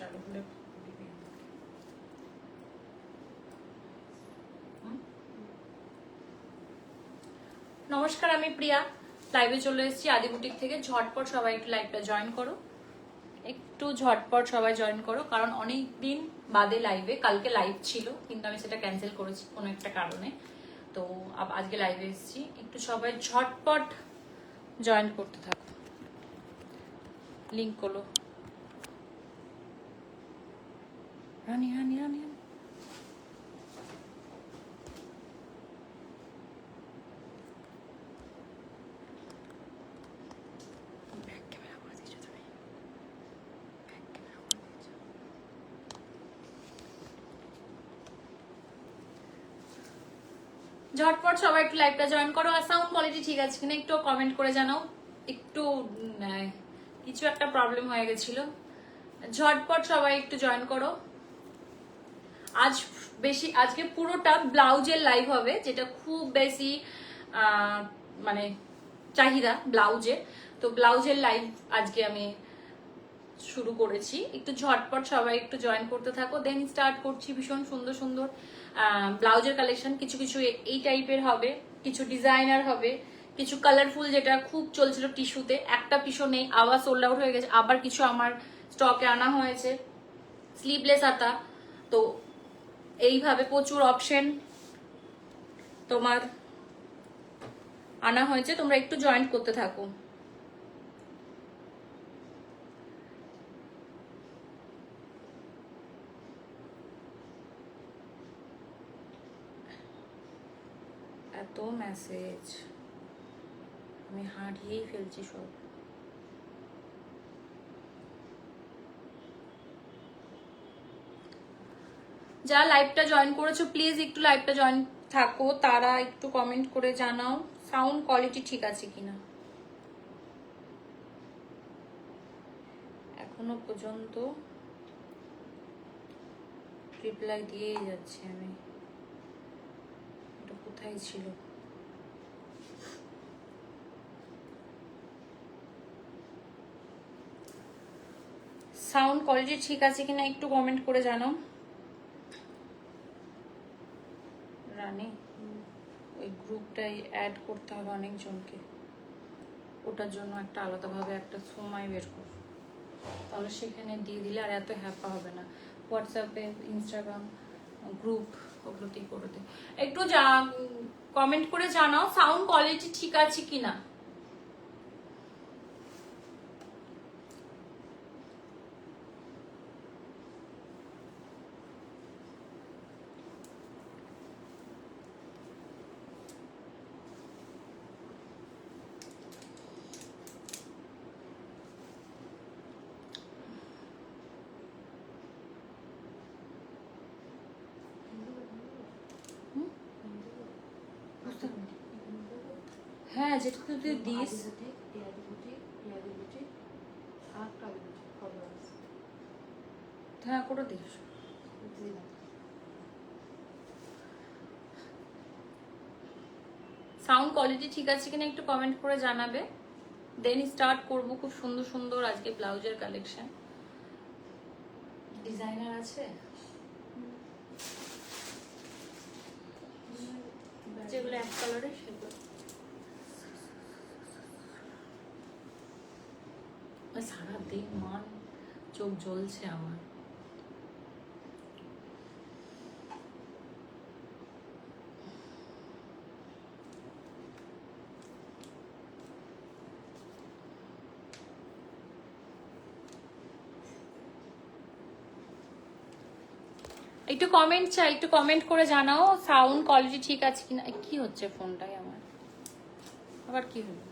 চালু হলে নমস্কার, আমি প্রিয়া লাইভে চলে এসেছি আদি বুটিক থেকে। ঝটপট সবাই একটু লাইভটা জয়েন করো, একটু ঝটপট সবাই জয়েন করো, কারণ অনেক দিন বাদে লাইভে, কালকে লাইভ ছিল কিন্তু আমি সেটা ক্যান্সেল করেছি কোনো একটা কারণে, তো আজকে লাইভে এসেছি। একটু সবাই ঝটপট জয়েন করতে থাকো, লিঙ্ক করো। রানি রানি রানি ঝটপট সবাই একটু লাইভটা জয়েন করো। আর সাউন্ড কোয়ালিটি ঠিক আছে কিনা একটু কমেন্ট করে জানাও। একটু কিছু একটা প্রবলেম হয়ে গেছিল। ঝটপট সবাই একটু জয়েন করো। আজকে পুরোটা ব্লাউজের লাইভ হবে, যেটা খুব বেশি মানে চাহিদা ব্লাউজের, তো ব্লাউজের লাইভ আজকে আমি শুরু করেছি। একটু ঝটপট সবাই একটু জয়েন করতে থাকো, দেন স্টার্ট করছি। ভীষণ সুন্দর সুন্দর ব্লাউজের কালেকশন, কিছু কিছু এই টাইপের হবে, কিছু ডিজাইনার হবে, কিছু কালারফুল যেটা খুব চলছিল টিস্যুতে, একটা পিসও নেই, আবার সোল্ড আউট হয়ে গেছে, আবার কিছু আমার স্টকে আনা হয়েছে স্লিভলেস হাতা। তো এইভাবে প্রচুর অপশন তোমার আনা হয়েছে, তোমরা একটু জয়েন করতে থাকো। এত মেসেজ আমি হারিয়েই ফেলছি সব। যারা লাইভটা জয়েন করেছো প্লিজ একটু লাইভটা জয়েন থাকো, তারা একটু কমেন্ট করে জানাও সাউন্ড কোয়ালিটি ঠিক আছে কিনা। এখনো পর্যন্ত রিপ্লাই দিয়েই যাচ্ছি আমি, এটা কোথায় ছিল? সাউন্ড কোয়ালিটি ঠিক আছে কিনা একটু কমেন্ট করে জানাও। রানী ওই গ্রুপটাই অ্যাড করতে হবে অনেকজনকে, ওটার জন্য একটা আলাদাভাবে একটা সময় বের কর, তাহলে সেখানে দিয়ে দিলে আর এত হ্যাপা হবে না। হোয়াটসঅ্যাপে, ইনস্টাগ্রাম গ্রুপ ওগুলোতেই করে দে। একটু কমেন্ট করে জানাও সাউন্ড কোয়ালিটি ঠিক আছে কিনা। হ্যাঁ, যেটা তুই দিস হ্যাঁ করে দিস। সাউন্ড কোয়ালিটি ঠিক আছে কিনা একটু কমেন্ট করে জানাবে, দেন স্টার্ট করব। খুব সুন্দর সুন্দর আজকে ব্লাউজের কালেকশন, ডিজাইনার আছে যেগুলো এক কালারের, সেগুলো সারাদিন মান চোখ জ্বলছে আমার। একটু কমেন্ট চাই, একটু কমেন্ট করে জানাও সাউন্ড কোয়ালিটি ঠিক আছে কিনা। কি হচ্ছে ফোনটাই আমার, আবার কি হলো?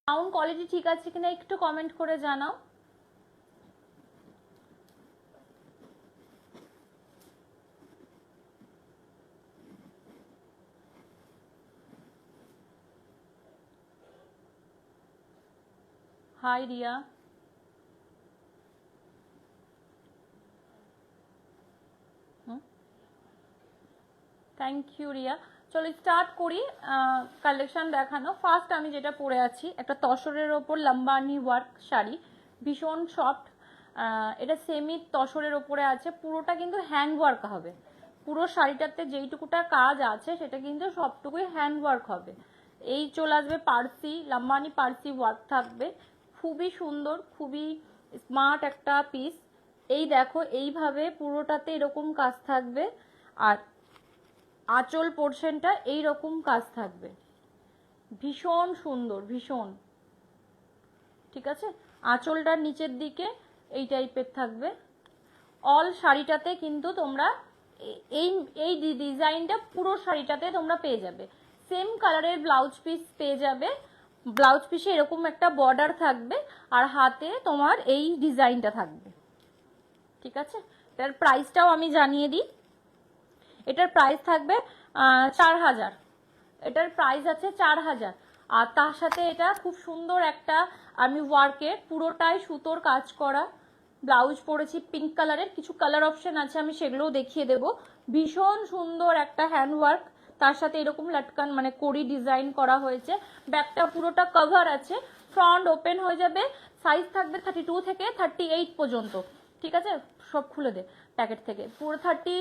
সাউন্ড কোয়ালিটি ঠিক আছে কিনা একটু কমেন্ট করে জানাও। Hi Riya, thank you Riya. চলো স্টার্ট করি কালেকশন দেখানো। ফার্স্ট আমি যেটা পরে আছি একটা তসরের ওপর লম্বানি ওয়ার্ক শাড়ি, ভীষণ সফট। এটা সেমি তসরের ওপরে আছে, পুরোটা কিন্তু হ্যান্ড ওয়ার্ক হবে। পুরো শাড়িটাতে যেইটুকুটা কাজ আছে সেটা কিন্তু সবটুকুই হ্যান্ড ওয়ার্ক হবে। এই চলে আসবে পার্সি, লম্বানি পার্সি ওয়ার্ক থাকবে, খুবই সুন্দর, খুবই স্মার্ট একটা পিস। এই দেখো এইভাবে পুরোটাতে এরকম কাজ থাকবে, আর আঁচল পোর্শনটা এইরকম কাজ থাকবে, ভীষণ সুন্দর, ভীষণ। ঠিক আছে, আঁচলটার নিচের দিকে এই টাইপের থাকবে। অল শাড়িটাতে কিন্তু তোমরা এই এই ডিজাইনটা পুরো শাড়িটাতে তোমরা পেয়ে যাবে। সেম কালারের ব্লাউজ পিস পেয়ে যাবে, ব্লাউজ পিসে এরকম একটা বর্ডার থাকবে, আর হাতে তোমার এই ডিজাইনটা থাকবে। ঠিক আছে, এটার প্রাইসটাও আমি জানিয়ে দিই। এটার প্রাইস থাকবে 4000। এটার প্রাইস আছে 4000। আর তার সাথে এটা খুব সুন্দর একটা আমি ওয়ার্কের পুরোটাই সুতোর কাজ করা ব্লাউজ পরেছি, পিঙ্ক কালারের। কিছু কালার অপশন আছে, আমি সেগুলোও দেখিয়ে দেব। ভীষণ সুন্দর একটা হ্যান্ড ওয়ার্ক, তার সাথে এরকম লাটকান মানে কড়ি ডিজাইন করা হয়েছে। ব্যাকটা পুরোটা কভার আছে, ফ্রন্ট ওপেন হয়ে যাবে। সাইজ থাকবে 32 থেকে 38 পর্যন্ত। ঠিক আছে, সব খুলে দে প্যাকেট থেকে। পুরো 30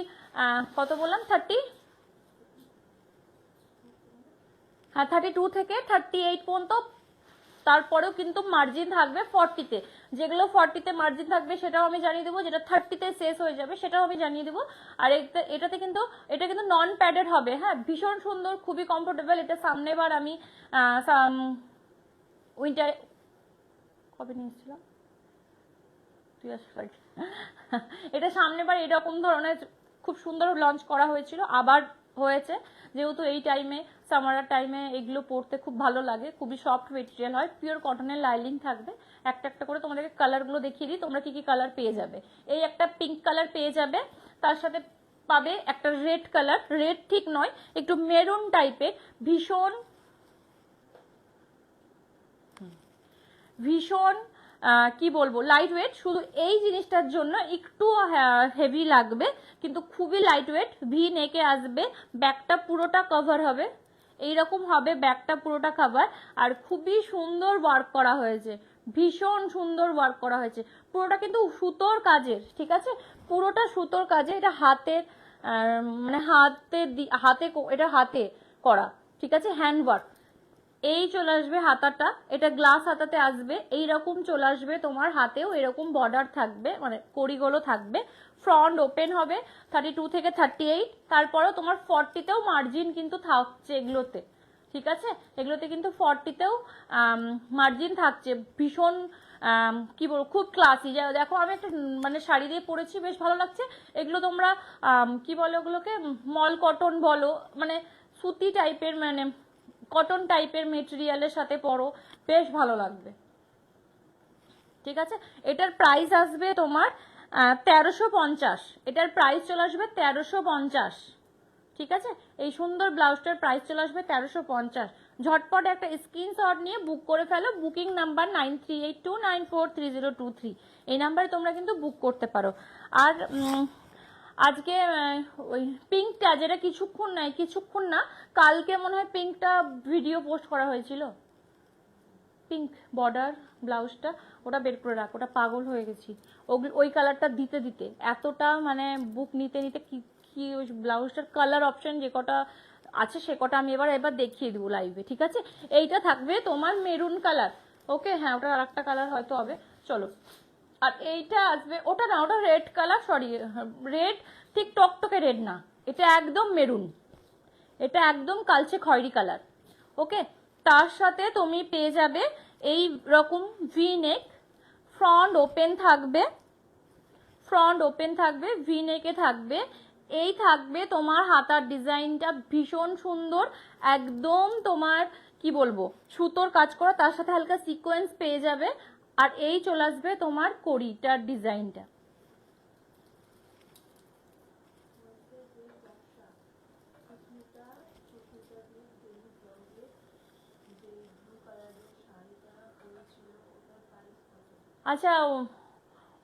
কত বললাম, 32 থেকে 38 পর্যন্ত। তারপরেও কিন্তু মার্জিন থাকবে 40-তে। যেগুলো 40-তে মার্জিন থাকবে সেটাও আমি জানিয়ে দেবো, যেটা 30-তে শেষ হয়ে যাবে সেটাও আমি জানিয়ে দেবো। আর এটা কিন্তু নন প্যাডেড হবে। হ্যাঁ, ভীষণ সুন্দর, খুবই কমফোর্টেবল। এটা সামনে বার আমি উইন্টার কবে নিয়েছিলাম, এটা সামনে বার এরকম ধরনের খুব সুন্দর লঞ্চ করা হয়েছিল, আবার হয়েছে। যেহেতু এই টাইমে সামারের টাইমে এগুলো পরতে খুব ভালো লাগে, খুবই সফট মেটেরিয়াল হয়, পিওর কটনের লাইনিং থাকবে। একটা একটা করে তোমাদেরকে কালারগুলো দেখিয়ে দিই, তোমরা কি কি কালার পেয়ে যাবে। এই একটা পিঙ্ক কালার পেয়ে যাবে, তার সাথে পাবে একটা রেড কালার, রেড ঠিক নয়, একটু মেরুন টাইপের, ভীষণ ভীষণ কি বলবো, লাইট ওয়েট। শুধু এই জিনিসটার জন্য একটু হেভি লাগবে, কিন্তু খুবই লাইট ওয়েট। ভি নেকে আসবে, ব্যাকটা পুরোটা কভার হবে, এইরকম হবে ব্যাকটা পুরোটা কভার। আর খুবই সুন্দর ওয়ার্ক করা হয়েছে, ভীষণ সুন্দর ওয়ার্ক করা হয়েছে। পুরোটা কিন্তু সুতোর কাজের। ঠিক আছে, পুরোটা সুতোর কাজে। এটা হাতের মানে হাতে এটা হাতে করা। ঠিক আছে, হ্যান্ড ওয়ার্ক। এই চলে আসবে হাতাটা, এটা গ্লাস হাতাতে আসবে, এইরকম চলে আসবে তোমার হাতেও এরকম বর্ডার থাকবে, মানে কড়িগুলো থাকবে। ফ্রন্ট ওপেন হবে 32 থেকে 38। তারপরেও তোমার 40-তেও মার্জিন কিন্তু থাকছে এগুলোতে। ঠিক আছে, এগুলোতে কিন্তু 40-তেও মার্জিন থাকছে। ভীষণ কি বলবো, খুব ক্লাসি। দেখো আমি একটা মানে শাড়ি দিয়ে পরেছি, বেশ ভালো লাগছে। এগুলো তোমরা কি বলো ওগুলোকে, মল কটন বলো, মানে সুতি টাইপের, মানে কটন টাইপের মেটেরিয়ালের সাথে পরো, বেশ ভালো লাগবে। ঠিক আছে, এটার প্রাইস আসবে তোমার 1350। এটার প্রাইস চলে আসবে 1350। ঠিক আছে, এই সুন্দর ব্লাউজটার প্রাইস চলে আসবে 1350। ঝটপট একটা স্ক্রিনশট নিয়ে বুক করে ফেলো। Booking number 9382943023। এই নাম্বারে তোমরা কিন্তু বুক করতে পারো। আর আজকে ওই পিঙ্কটা, যেটা কিছুক্ষণ না কালকে মনে হয় পিঙ্কটা ভিডিও পোস্ট করা হয়েছিল, পিঙ্ক বর্ডার ব্লাউজটা, ওটা বের করে রাখ। ওটা পাগল হয়ে গেছি ওই কালারটা দিতে দিতে, এতটা মানে বুক নিতে নিতে কি কি ওই ব্লাউজটার কালার অপশন যে কটা আছে সে কটা আমি এবার দেখিয়ে দেবো লাইভে। ঠিক আছে, এইটা থাকবে তোমার মেরুন কালার। ওকে, হ্যাঁ ওটা আর একটা কালার হয়তো হবে, চলো। আর এইটা আসবে, ওটা না, ওটা রেড কালার, সরি রেড ঠিক টকটকে রেড না, এটা একদম মেরুন, এটা একদম কালচে খয়েরি কালার। ওকে, তার সাথে তুমি পেয়ে যাবে এই রকম ভি নেক, ফ্রন্ট ওপেন থাকবে, ভি নেকে থাকবে। এই থাকবে তোমার হাতার ডিজাইনটা ভীষণ সুন্দর, একদম তোমার কি বলবো সুতোর কাজ করা, তার সাথে হালকা সিকোয়েন্স পেয়ে যাবে। আর এই চলে আসবে তোমার কড়িটার ডিজাইনটা। আচ্ছা,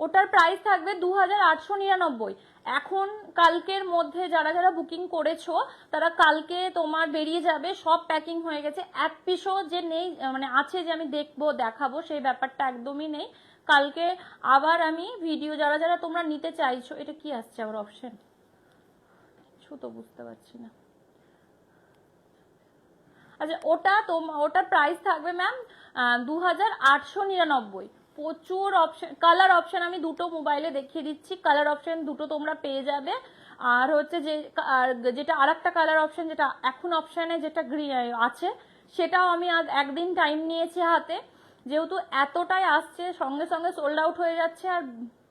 ওটার প্রাইস থাকবে 2899। এখন কালকের মধ্যে যারা যারা বুকিং করেছো তারা কালকে তোমার বেরিয়ে যাবে, সব প্যাকিং হয়ে গেছে। এক পিসও যে নেই মানে আছে যে আমি দেখবো দেখাবো সেই ব্যাপারটা একদমই নেই। কালকে আবার আমি ভিডিও যারা যারা তোমরা নিতে চাইছো, এটা কি আসছে আবার অপশন, কিছু তো বুঝতে পারছি না। আচ্ছা ওটার প্রাইস থাকবে ম্যাম 2899। প্রচুর অপশন, কালার অপশন আমি দুটো মোবাইলে দেখিয়ে দিচ্ছি, কালার অপশন দুটো তোমরা পেয়ে যাবে। আর হচ্ছে যে যেটা আর একটা কালার অপশন যেটা এখন অপশনে যেটা আছে সেটাও আমি আজ একদিন টাইম নিয়েছি হাতে, যেহেতু এতটাই আসছে সঙ্গে সঙ্গে সোল্ড আউট হয়ে যাচ্ছে। আর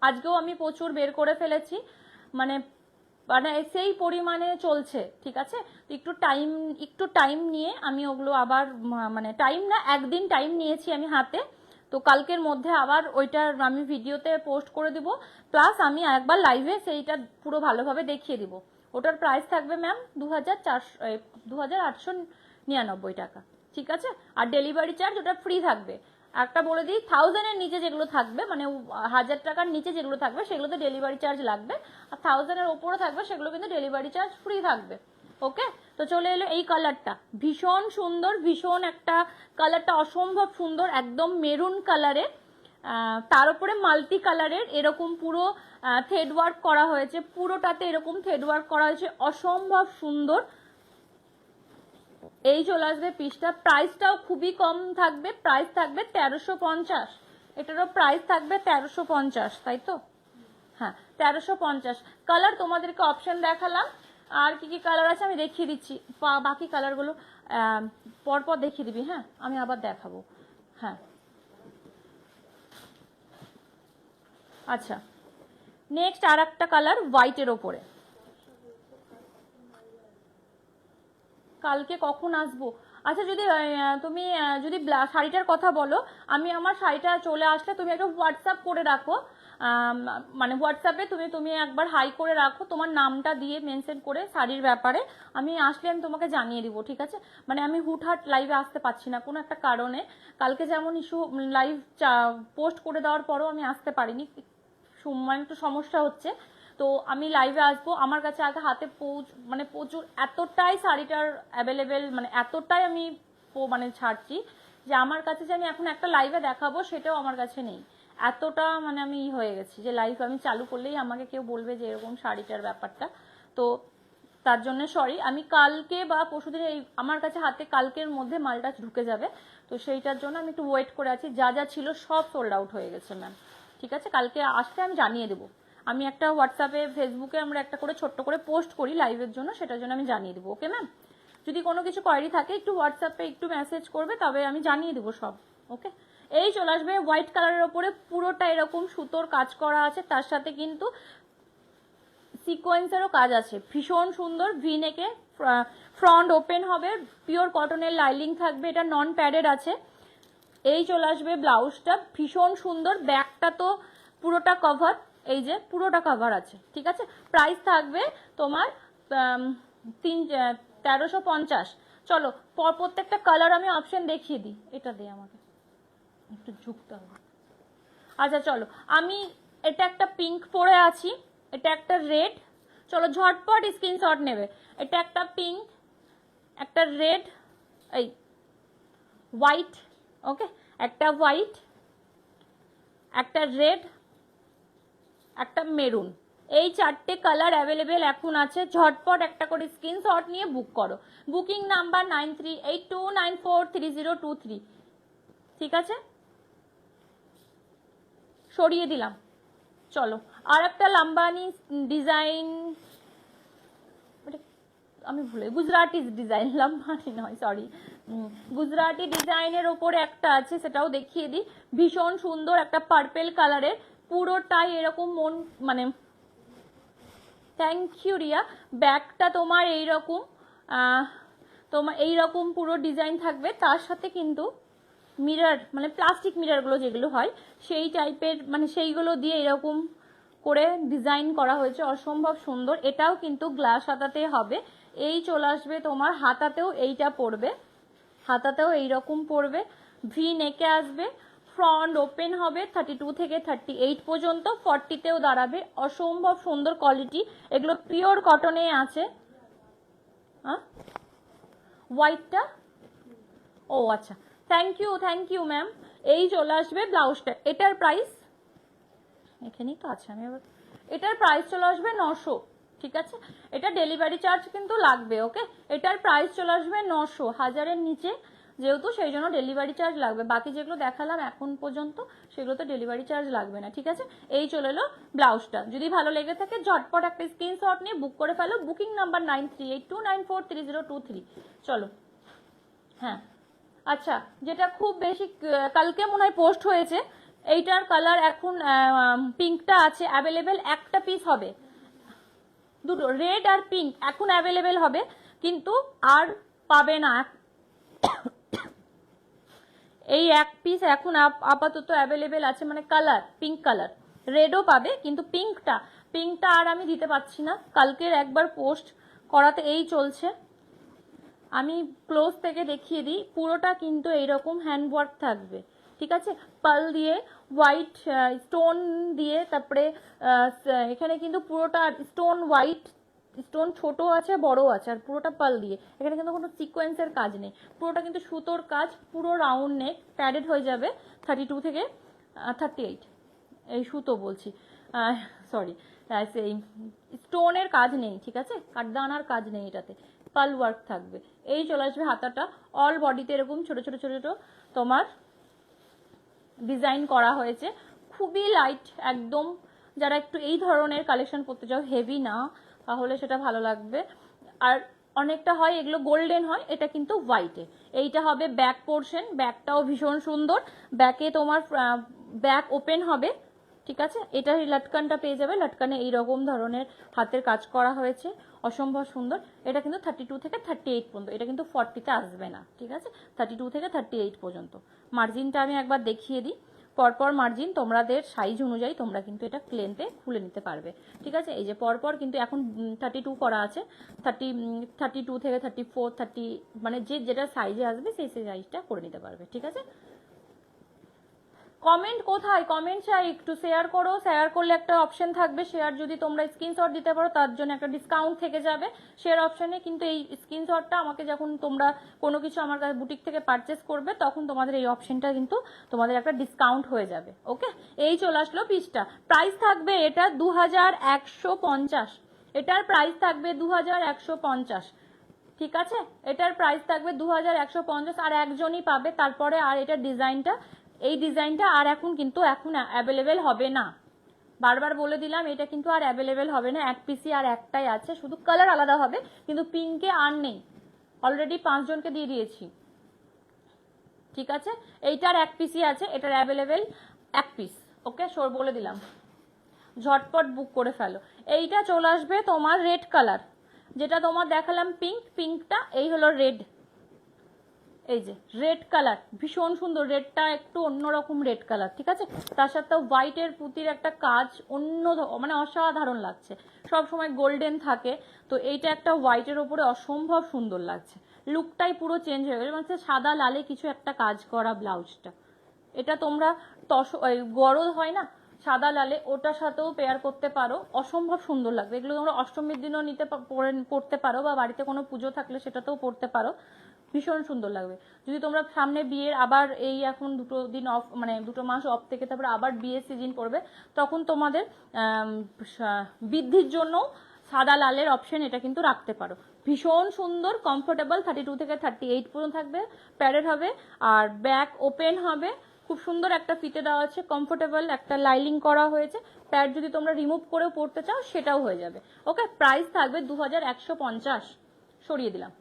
আজকেও আমি প্রচুর বের করে ফেলেছি, মানে মানে সেই পরিমাণে চলছে, ঠিক আছে। একটু টাইম নিয়ে আমি ওগুলো আবার মানে টাইম না, একদিন টাইম নিয়েছি আমি হাতে। তো কালকের মধ্যে আবার ওইটার আমি ভিডিওতে পোস্ট করে দিব, প্লাস আমি একবার লাইভে সেইটা পুরো ভালোভাবে দেখিয়ে দিব। ওটার প্রাইস থাকবে ম্যাম 2899 টাকা, ঠিক আছে। আর ডেলিভারি চার্জ ওটা ফ্রি থাকবে। একটা বলে দিই, 1000-এর নিচে যেগুলো থাকবে মানে 1000 টাকার নিচে যেগুলো থাকবে সেগুলোতে ডেলিভারি চার্জ লাগবে, আর 1000-এর ওপরে থাকবে সেগুলো কিন্তু ডেলিভারি চার্জ ফ্রি থাকবে। ওকে, তো চলে এলো এই কালারটা, ভীষণ সুন্দর, ভীষণ একটা কালারটা অসম্ভব সুন্দর, একদম মেরুন কালারে, তার উপরে মাল্টি কালারের এরকম পুরো থ্রেড ওয়ার্ক করা হয়েছে, পুরোটাতে এরকম থ্রেড ওয়ার্ক করা হয়েছে, অসম্ভব সুন্দর। এই চলে আসবে পিসটা, প্রাইসটাও খুবই কম থাকবে, প্রাইস থাকবে 1350। এটারও প্রাইস থাকবে 1350, তাই তো? হ্যাঁ 1350। কালার তোমাদেরকে অপশন দেখালাম, আর কি কি কালার আছে আমি দেখিয়ে দিচ্ছি, বাকি কালারগুলো পরপর দেখিয়ে দিবি। হ্যাঁ আমি আবার দেখাবো। হ্যাঁ আচ্ছা, নেক্সট আর একটা কালার হোয়াইটের ওপরে। কালকে কখন আসবো? আচ্ছা যদি তুমি যদি শাড়িটার কথা বলো, আমি আমার শাড়িটা চলে আসলে তুমি একটা হোয়াটসঅ্যাপ করে রাখো, মানে হোয়াটসঅ্যাপে তুমি একবার হাই করে রাখো তোমার নামটা দিয়ে মেনশন করে শাড়ির ব্যাপারে, আমি আসলে আমি তোমাকে জানিয়ে দিব, ঠিক আছে। মানে আমি হুটহাট লাইভে আসতে পারছি না কোনো একটা কারণে, কালকে যেমন ইস্যু লাইভ পোস্ট করে দেওয়ার পরও আমি আসতে পারিনি, মানে একটু সমস্যা হচ্ছে। তো আমি লাইভে আসবো, আমার কাছে আগে হাতে মানে প্রচুর এতটাই শাড়িটার অ্যাভেলেবেল, মানে এতটাই আমি মানে ছাড়ছি যে আমার কাছে যে আমি এখন একটা লাইভে দেখাবো সেটাও আমার কাছে নেই, এতটা মানে আমি হয়ে গেছি যে লাইভ আমি চালু করলেই আমাকে কেউ বলবে যে এরকম শাড়িটার ব্যাপারটা। তো তার জন্য সরি, আমি কালকে বা পরশুদিন আমার কাছে হাতে কালকের মধ্যে মালটা ঢুকে যাবে, তো সেইটার জন্য আমি একটু ওয়েট করে আছি। যা যা ছিল সব সোল্ড আউট হয়ে গেছে ম্যাম, ঠিক আছে। কালকে আসলে আমি জানিয়ে দেবো, আমি একটা হোয়াটসঅ্যাপে ফেসবুকে আমরা একটা করে ছোট্ট করে পোস্ট করি লাইভের জন্য, সেটার জন্য আমি জানিয়ে দেবো। ওকে ম্যাম, যদি কোনো কিছু কোয়ারি থাকে একটু হোয়াটসঅ্যাপে একটু মেসেজ করবে, তবে আমি জানিয়ে দেবো সব। ওকে, এই চলে আসবে হোয়াইট কালারের ওপরে, পুরোটা এরকম সুতোর কাজ করা আছে, তার সাথে কিন্তু সিকোয়েন্সেরও কাজ আছে, ভীষণ সুন্দর। ভি নেকে ফ্রন্ট ওপেন হবে, পিওর কটনের লাইলিং থাকবে, এটা নন প্যাডেড আছে। এই চলে আসবে ব্লাউজটা, ভীষণ সুন্দর, ব্যাকটা তো পুরোটা কভার, এই যে পুরোটা কভার আছে, ঠিক আছে। প্রাইস থাকবে তোমার 1350। চলো প্রত্যেকটা কালার আমি অপশন দেখিয়ে দিই, এটা দিয়ে আমাকে একটু ঝুঁকতে হবে। আচ্ছা চলো, আমি এটা একটা পিঙ্ক পরে আছি, এটা একটা রেড, চলো ঝটপট স্ক্রিনশট নেবে। এটা একটা পিঙ্ক, একটা রেড, এই হোয়াইট, ওকে, একটা হোয়াইট, একটা রেড, একটা মেরুন, এই চারটে কালার অ্যাভেলেবেল এখন আছে। ঝটপট একটা করে স্ক্রিনশট নিয়ে বুক করো। বুকিং নাম্বার 9382943023, ঠিক আছে, সরিয়ে দিলাম। চলো আর একটা লাম্বানি ডিজাইন, আমি ভুলে, গুজরাটি ডিজাইন, লাম্বানি নয় সরি, গুজরাটি ডিজাইনের ওপরে একটা আছে, সেটাও দেখিয়ে দিই। ভীষণ সুন্দর একটা পার্পেল কালারের, পুরোটাই এরকম মন মানে থ্যাংক ইউ রিয়া। ব্যাকটা তোমার এইরকম তোমার এইরকম পুরো ডিজাইন থাকবে, তার সাথে কিন্তু মিরর মানে প্লাস্টিক মিররগুলো যেগুলো হয় সেই টাইপের, মানে সেইগুলো দিয়ে এরকম করে ডিজাইন করা হয়েছে, অসম্ভব সুন্দর। এটাও কিন্তু গ্লাস হাতাতে হবে। এই চলে আসবে তোমার হাতাতেও এইটা পড়বে, হাতাতেও এইরকম পড়বে, ভি নেকে আসবে, ফ্রন্ট ওপেন হবে 32 থেকে 38 পর্যন্ত, 40তেও দাঁড়াবে। অসম্ভব সুন্দর কোয়ালিটি, এগুলো পিওর কটনে আছে। হোয়াইটটা, ও আচ্ছা, থ্যাংক ইউ ম্যাম। এই চলে আসবে ব্লাউজটা। এটার প্রাইস এখানেই তো আছে, আমি আবার এটার প্রাইস চলে আসবে 900, ঠিক আছে। এটা ডেলিভারি চার্জ কিন্তু লাগবে, ওকে। এটার প্রাইস চলে আসবে 900, 1000-এর নিচে যেহেতু, সেই জন্য ডেলিভারি চার্জ লাগবে। বাকি যেগুলো দেখালাম এখন পর্যন্ত সেগুলো তো ডেলিভারি চার্জ লাগবে না, ঠিক আছে। এই চলে এলো ব্লাউজটা। যদি ভালো লেগে থাকে ঝটপট একটা স্ক্রিনশট নিয়ে বুক করে ফেলো। Booking number 9382943023। চলো, হ্যাঁ আচ্ছা, যেটা খুব বেশি কালকে মনে হয় পোস্ট হয়েছে, এইটার কালার এখন পিঙ্কটা আছে অ্যাভেলেবেল, একটা পিস হবে, দুটো রেড আর পিঙ্ক এখন অ্যাভেলেবেল হবে, কিন্তু আর পাবে না। এই এক পিস এখন আপাতত অ্যাভেলেবেল আছে, মানে কালার পিঙ্ক কালার। রেডও পাবে, কিন্তু পিঙ্কটা আর আমি দিতে পারছি না। কালকের একবার পোস্ট করাতে এই চলছে। আমি ক্লোজ থেকে দেখিয়ে দিই, পুরোটা কিন্তু এইরকম হ্যান্ডওয়ার্ক থাকবে, ঠিক আছে। পাল দিয়ে হোয়াইট স্টোন দিয়ে, তারপরে এখানে কিন্তু পুরোটা স্টোন, হোয়াইট স্টোন ছোট আছে বড় আছে, আর পুরোটা পাল দিয়ে। এখানে কিন্তু কোনো সিকোয়েন্সের কাজ নেই, পুরোটা কিন্তু সুতোর কাজ, পুরো রাউন্ড নেক, প্যাডেড হয়ে যাবে 32 থেকে 38। এই সুতো বলছি, সরি, সেই স্টোনের কাজ নেই, ঠিক আছে, কাঠদানার কাজ নেই এটাতে, পাল ওয়ার্ক থাকবে। এই চলে আসবে হাতাটা, অল বডিতে এরকম ছোট ছোট ছোট ছোট তোমার ডিজাইন করা হয়েছে, খুবই লাইট একদম। যারা একটু এই ধরনের কালেকশন করতে চাও, হেভি না, তাহলে সেটা ভালো লাগবে। আর অনেকটা হয় এগুলো গোল্ডেন হয়, এটা কিন্তু হোয়াইটে। এইটা হবে ব্যাক পোর্শন, ব্যাকটাও ভীষণ সুন্দর, ব্যাকে তোমার ব্যাক ওপেন হবে, ঠিক আছে। এটার লটকানটা পেয়ে যাবে, লটকানে এইরকম ধরনের হাতের কাজ করা হয়েছে, অসম্ভব সুন্দর। এটা কিন্তু 32 থেকে 38 পর্যন্ত, এটা কিন্তু 40তে আসবে না, ঠিক আছে। 32 থেকে 38 পর্যন্ত। মার্জিনটা আমি একবার দেখিয়ে দিই, পরপর মার্জিন তোমাদের সাইজ অনুযায়ী তোমরা কিন্তু এটা প্লেনতে খুলে নিতে পারবে, ঠিক আছে। এই যে পরপর কিন্তু এখন 32 করা আছে, 32 থেকে 34, 30, মানে যেটা সাইজে আসবে সেই সাইজটা করে নিতে পারবে, ঠিক আছে। কমেন্ট কোথায়? কমেন্ট চাই, একটু শেয়ার করো। শেয়ার করলে একটা অপশন থাকবে, শেয়ার যদি তোমরা স্ক্রিনশট দিতে পারো তার জন্য একটা ডিসকাউন্ট থেকে যাবে শেয়ার অপশনে। কিন্তু এই স্ক্রিনশটটা আমাকে যখন তোমরা কোনো কিছু আমার কাছে বুটিক থেকে পারচেস করবে, তখন তোমাদের এই অপশনটা কিন্তু তোমাদের একটা ডিসকাউন্ট হয়ে যাবে, ওকে। এই চলে আসলো পিসটা। প্রাইস থাকবে এটা 2150, এটার প্রাইস থাকবে 2150, ঠিক আছে। এটার প্রাইস থাকবে 2150, আর একজনই পাবে। তারপরে আর এটার ডিজাইনটা, এই ডিজাইনটা আর এখন অ্যাভেলেবেল হবে না, বারবার বলে দিলাম, এটা কিন্তু আর অ্যাভেলেবেল হবে না। এক পিসি আর একটাই আছে, শুধু কালার আলাদা হবে, কিন্তু পিঙ্কে আর নেই, অলরেডি 5 জনকে দিয়ে দিয়েছি, ঠিক আছে। এইটার এক পিসি আছে, এটার অ্যাভেলেবেল এক পিস, ওকে, বলে দিলাম, ঝটপট বুক করে ফেলো। এইটা চলে আসবে তোমার রেড কালার, যেটা তোমার দেখালাম পিঙ্কটা, এই হলো রেড। এই যে রেড কালার, ভীষণ সুন্দর, রেডটা একটু অন্যরকম রেড কালার, ঠিক আছে। তার সাথে হোয়াইটের পুঁতির একটা কাজ অন্য, মানে অসাধারণ লাগছে, সব সময় গোল্ডেন থাকে, তো এইটা একটা হোয়াইটের ওপরে অসম্ভব সুন্দর লাগছে, লুকটাই পুরো চেঞ্জ হয়ে গেছে, মানে সাদা লালে কিছু একটা কাজ করা ব্লাউজটা। এটা তোমরা গরল হয় না সাদা লালে, ওটার সাথেও পেয়ার করতে পারো, অসম্ভব সুন্দর লাগবে। এগুলো তোমরা অষ্টমীর দিনও পড়তে পারো, বা বাড়িতে কোনো পুজো থাকলে সেটাতেও পড়তে পারো, ভীষণ সুন্দর লাগবে। যদি তোমরা সামনে বিয়ের আবার এই এখন 2 দিন অফ, মানে 2 মাস অফ থেকে তারপরে আবার বিয়ের সিজন পড়বে, তখন তোমাদের বৃদ্ধির জন্য সাদা লালের অপশন এটা কিন্তু রাখতে পারো। ভীষণ সুন্দর, কমফোর্টেবল, 32 থেকে 38 পর্যন্ত থাকবে, প্যাডেড হবে, আর ব্যাক ওপেন হবে, খুব সুন্দর একটা ফিতে দেওয়া আছে, কমফোর্টেবল একটা লাইলিং করা হয়েছে। প্যাড যদি তোমরা রিমুভ করেও পড়তে চাও সেটাও হয়ে যাবে, ওকে। প্রাইস থাকবে 2150, সরিয়ে দিলাম।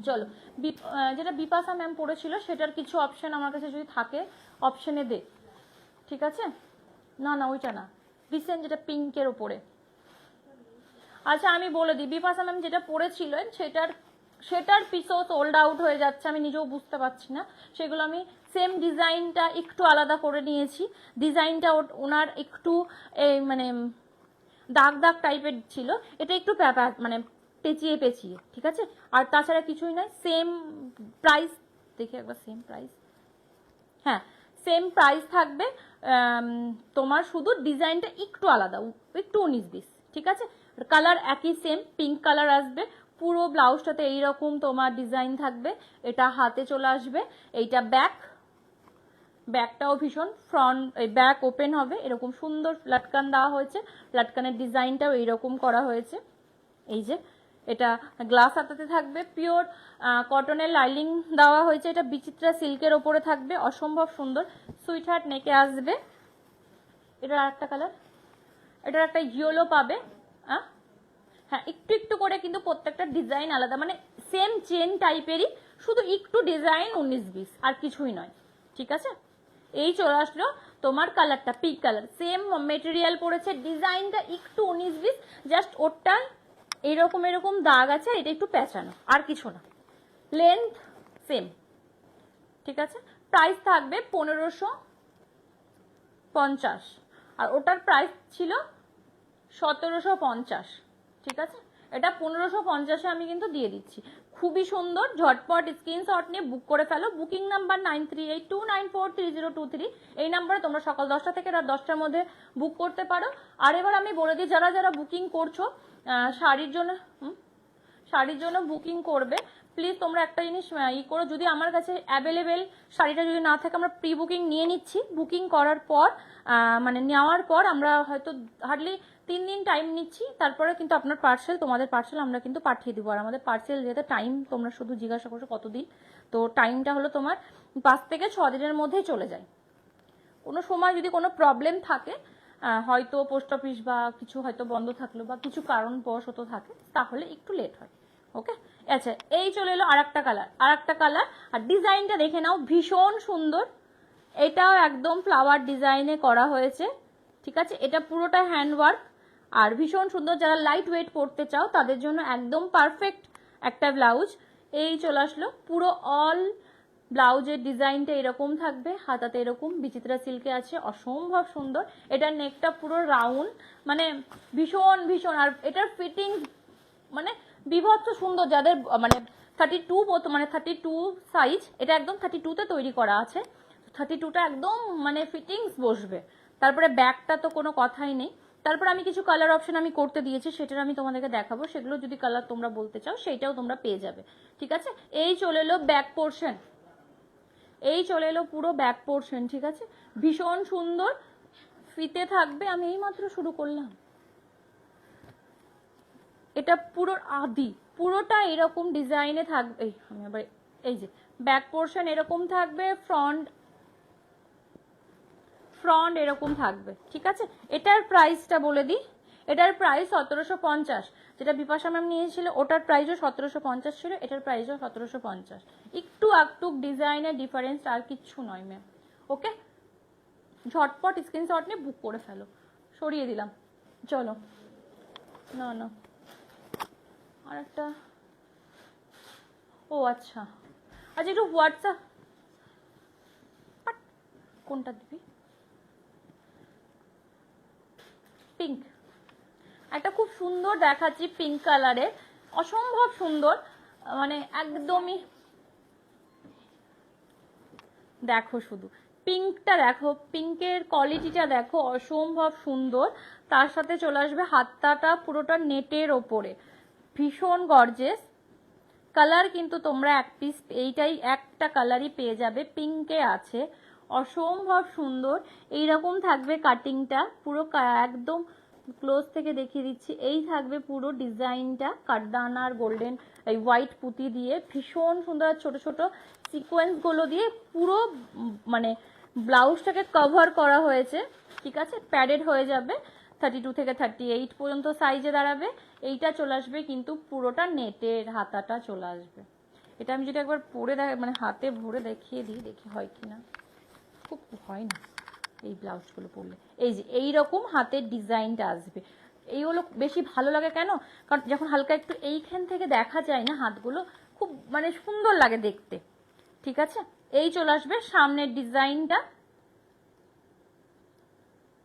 চলো, যেটা বিপাশা ম্যাম পড়েছিল সেটার কিছু অপশন আমার কাছে যদি থাকে অপশনে দে, ঠিক আছে। না ওইটা না, রিসেন্ট যেটা পিঙ্কের ওপরে। আচ্ছা আমি বলে দিই, বিপাশা ম্যাম যেটা পড়েছিলেন সেটার পিসও সোল্ড আউট হয়ে যাচ্ছে, আমি নিজেও বুঝতে পারছি না। সেগুলো আমি সেম ডিজাইনটা একটু আলাদা করে নিয়েছি, ডিজাইনটা ওনার একটু মানে দাগ টাইপের ছিল, এটা একটু মানে পেঁচিয়ে, ঠিক আছে। আর তাছাড়া কিছুই নয়, সেম প্রাইস, দেখি একবার সেম প্রাইস, হ্যাঁ সেম প্রাইস থাকবে, তোমার শুধু ডিজাইনটা একটু আলাদা, একটু 19-20, ঠিক আছে। কালার একই সেম, পিঙ্ক কালার আসবে। পুরো ব্লাউজটাতে এইরকম তোমার ডিজাইন থাকবে। এটা হাতে চলে আসবে। এইটা ব্যাকটাও ভীষণ ফ্রন্ট, ব্যাক ওপেন হবে, এরকম সুন্দর লাটকান দেওয়া হয়েছে। লাটকানের ডিজাইনটাও এইরকম করা হয়েছে। এই যে এটা গ্লাস হাতাতে থাকবে, পিওর কটনের লাইনিং দেওয়া হয়েছে। এটা বিচিত্রা সিল্কের ওপরে থাকবে, অসম্ভব সুন্দর। সুইট হার্ট নেকে আসবে। এটার আরেকটা কালার, এটার একটা ইয়েলো পাবে। হ্যাঁ, একটু একটু করে কিন্তু প্রত্যেকটা ডিজাইন আলাদা, মানে সেম চেন টাইপেরই, শুধু একটু ডিজাইন 19-20, আর কিছুই নয়, ঠিক আছে। এই চলে আসলো তোমার কালারটা, পিঙ্ক কালার, সেম মেটেরিয়াল পড়েছে, ডিজাইনটা একটু 19-20, জাস্ট ওরটা এরকম এরকম দাগ আছে, এটা একটু পেঁচানো, আর কিছু না। লেন্থ সেম, ঠিক আছে। প্রাইস থাকবে 1550, আর ওটার প্রাইস ছিল 1750, ঠিক আছে। এটা 1550-এ আমি কিন্তু দিয়ে দিচ্ছি। খুবই সুন্দর, ঝটপট স্ক্রিনশট নিয়ে বুক করে ফেলো। বুকিং নাম্বার 9382943023, এই নাম্বারে তোমরা সকাল 10টা থেকে রাত 10টার মধ্যে বুক করতে পারো। আর এবার আমি বলে দিই, যারা যারা বুকিং করছো শাড়ির জন্য বুকিং করবে, প্লিজ তোমরা একটা জিনিস করো, যদি আমার কাছে অ্যাভেলেবেল শাড়িটা যদি না থাকে, আমরা প্রি বুকিং নিয়ে নিচ্ছি। বুকিং করার পর মানে নেওয়ার পর আমরা হয়তো হার্ডলি 3 দিন টাইম নিচ্ছি, তারপরে কিন্তু আপনার তোমাদের পার্সেল আমরা কিন্তু পাঠিয়ে দিব। আর আমাদের পার্সেল যেতে টাইম, তোমরা শুধু জিজ্ঞাসা করছো কতদিন, তো টাইমটা হলো তোমার 5 থেকে 6 দিনের মধ্যেই চলে যায়। কোনো সময় যদি কোনো প্রবলেম থাকে, হয়তো পোস্ট অফিস বা কিছু হয়তো বন্ধ থাকলো বা কিছু কারণবশত থাকে, তাহলে একটু লেট হয়। ওকে, আচ্ছা, এই চলে এলো আরেকটা কালার। আর ডিজাইনটা দেখে নাও, ভীষণ সুন্দর। এটাও একদম ফ্লাওয়ার ডিজাইনে করা হয়েছে, ঠিক আছে। এটা পুরোটা হ্যান্ডওয়ার্ক, আর ভীষণ সুন্দর। যারা লাইট ওয়েট পরতে চাও তাদের জন্য একদম পারফেক্ট একটা ব্লাউজ। এই চলে আসলো, পুরো অল ব্লাউজের ডিজাইনটা এরকম থাকবে, হাতাতে এরকম বিচিত্রা সিল্কে আছে, অসম্ভব সুন্দর। এটার নেকটা পুরো রাউন্ড, মানে ভীষণ ভীষণ। আর এটার ফিটিং মানে বিভৎস সুন্দর। যাদের মানে 32 সাইজ, এটা একদম 32-তে তৈরি করা আছে। 32টা একদম মানে ফিটিংস বসবে। তারপরে ব্যাকটা তো কোনো কথাই নেই। তারপর আমি কিছু কালার অপশন আমি করতে দিয়েছি, সেটার আমি তোমাদেরকে দেখাবো। সেগুলো যদি কালার তোমরা বলতে চাও, সেইটাও তোমরা পেয়ে যাবে, ঠিক আছে। এই চলে এলো ব্যাক পোর্শন, পুরো ব্যাক পোর্শন, ঠিক আছে। ভীষণ সুন্দর ফিতে থাকবে। আমি এইমাত্র শুরু করলাম। এটা পুরোটা এরকম ডিজাইনে থাকবে। আমি আবার এই যে ব্যাক পোর্শন এরকম থাকবে, ফ্রন্ট এরকম থাকবে, ঠিক আছে। এটার প্রাইসটা বলে দিই, এটার প্রাইস 1750। যেটা বিপাশা ম্যাম নিয়েছিল ওটার প্রাইসও 1750 ছিল, এটার প্রাইসও 1750। একটু আকটুক ডিজাইনের ডিফারেন্স, আর কিচ্ছু নয় ম্যাম। ওকে, ঝটপট স্ক্রিনশট নিয়ে বুক করে ফেলো। সরিয়ে দিলাম, চলো। না আর একটা, ও আচ্ছা একটু হোয়াটসঅ্যাপ, কোনটা দিবি? পিঙ্ক, একটা খুব সুন্দর দেখাচ্ছি, পিঙ্ক কালারের, অসম্ভব সুন্দর, মানে একদমই। দেখো শুধু পিঙ্কটা দেখো, পিঙ্কের কোয়ালিটিটা দেখো, অসম্ভব সুন্দর। তার সাথে চলে আসবে হাতটা পুরোটা নেটের ওপরে, ভীষণ গর্জেস কালার। কিন্তু তোমরা এক পিস এইটাই একটা কালারই পেয়ে যাবে, পিঙ্কে আছে, অসম্ভব সুন্দর। এইরকম থাকবে কাটিংটা, পুরো একদম ক্লোজ থেকে দেখিয়ে দিচ্ছি। এই থাকবে পুরো ডিজাইনটা, কাঠদানা আর গোল্ডেন এই হোয়াইট পুঁতি দিয়ে ভীষণ সুন্দর, ছোট ছোট সিকোয়েন্স গুলো দিয়ে পুরো মানে ব্লাউজটাকে কভার করা হয়েছে, ঠিক আছে। প্যাডেড হয়ে যাবে, 32 থেকে 38 পর্যন্ত সাইজে দাঁড়াবে। এইটা চলে আসবে কিন্তু পুরোটা নেটের, হাতাটা চলে আসবে। এটা আমি যদি একবার পরে মানে হাতে ভরে দেখিয়ে দিই, দেখি হয় কিনা। খুব হয় না এই ব্লাউজগুলো পরলে। এই যে এইরকম হাতের ডিজাইনটা আসবে, এই হলো বেশি ভালো লাগে কেন, কারণ যখন হালকা একটু এইখান থেকে দেখা যায় না হাতগুলো, খুব মানে সুন্দর লাগে দেখতে, ঠিক আছে। এই চলে আসবে সামনের ডিজাইনটা,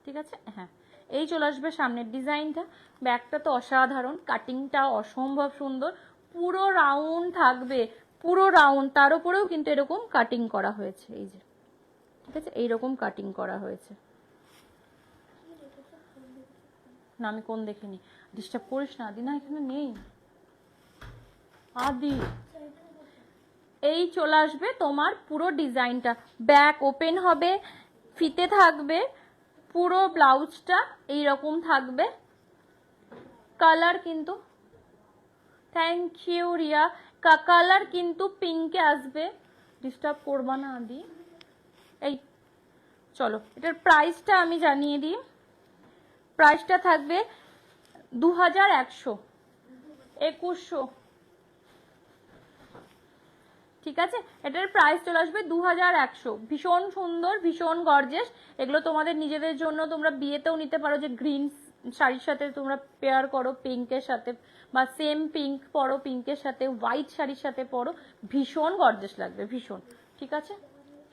ঠিক আছে। হ্যাঁ, এই চলে আসবে সামনের ডিজাইনটা। ব্যাকটা তো অসাধারণ, কাটিংটা অসম্ভব সুন্দর, পুরো রাউন্ড থাকবে, পুরো রাউন্ড, তার উপরেও কিন্তু এরকম কাটিং করা হয়েছে, এই যে, ঠিক আছে, এইরকম কাটিং করা হয়েছে। না আমি কোন দেখিনি, ডিস্টার্ব করিস না আদি। না এখানে নেই আদি। এই চলে আসবে তোমার পুরো ডিজাইনটা, ব্যাক ওপেন হবে, ফিতে থাকবে, পুরো ব্লাউজটা এইরকম থাকবে। কালার কিন্তু, থ্যাংক ইউ রিয়া, কালার কিন্তু পিঙ্কে আসবে, ডিস্টার্ব করবা না আদি। এই চলো এটার প্রাইসটা আমি জানিয়ে দিই। প্রাইসটা থাকবে 2100, 2100, ঠিক আছে। এটার প্রাইস চলে আসবে 2100। ভীষণ সুন্দর, ভীষণ গর্জিয়াস। এগুলো তোমাদের নিজেদের জন্য তোমরা বিয়েতেও নিতে পারো, যে গ্রিন শাড়ির সাথে তোমরা পেয়ার করো পিঙ্কের সাথে, বা সেম পিঙ্ক পরো পিঙ্কের সাথে, হোয়াইট শাড়ির সাথে পরো, ভীষণ গর্জিয়াস লাগবে, ভীষণ। ঠিক আছে,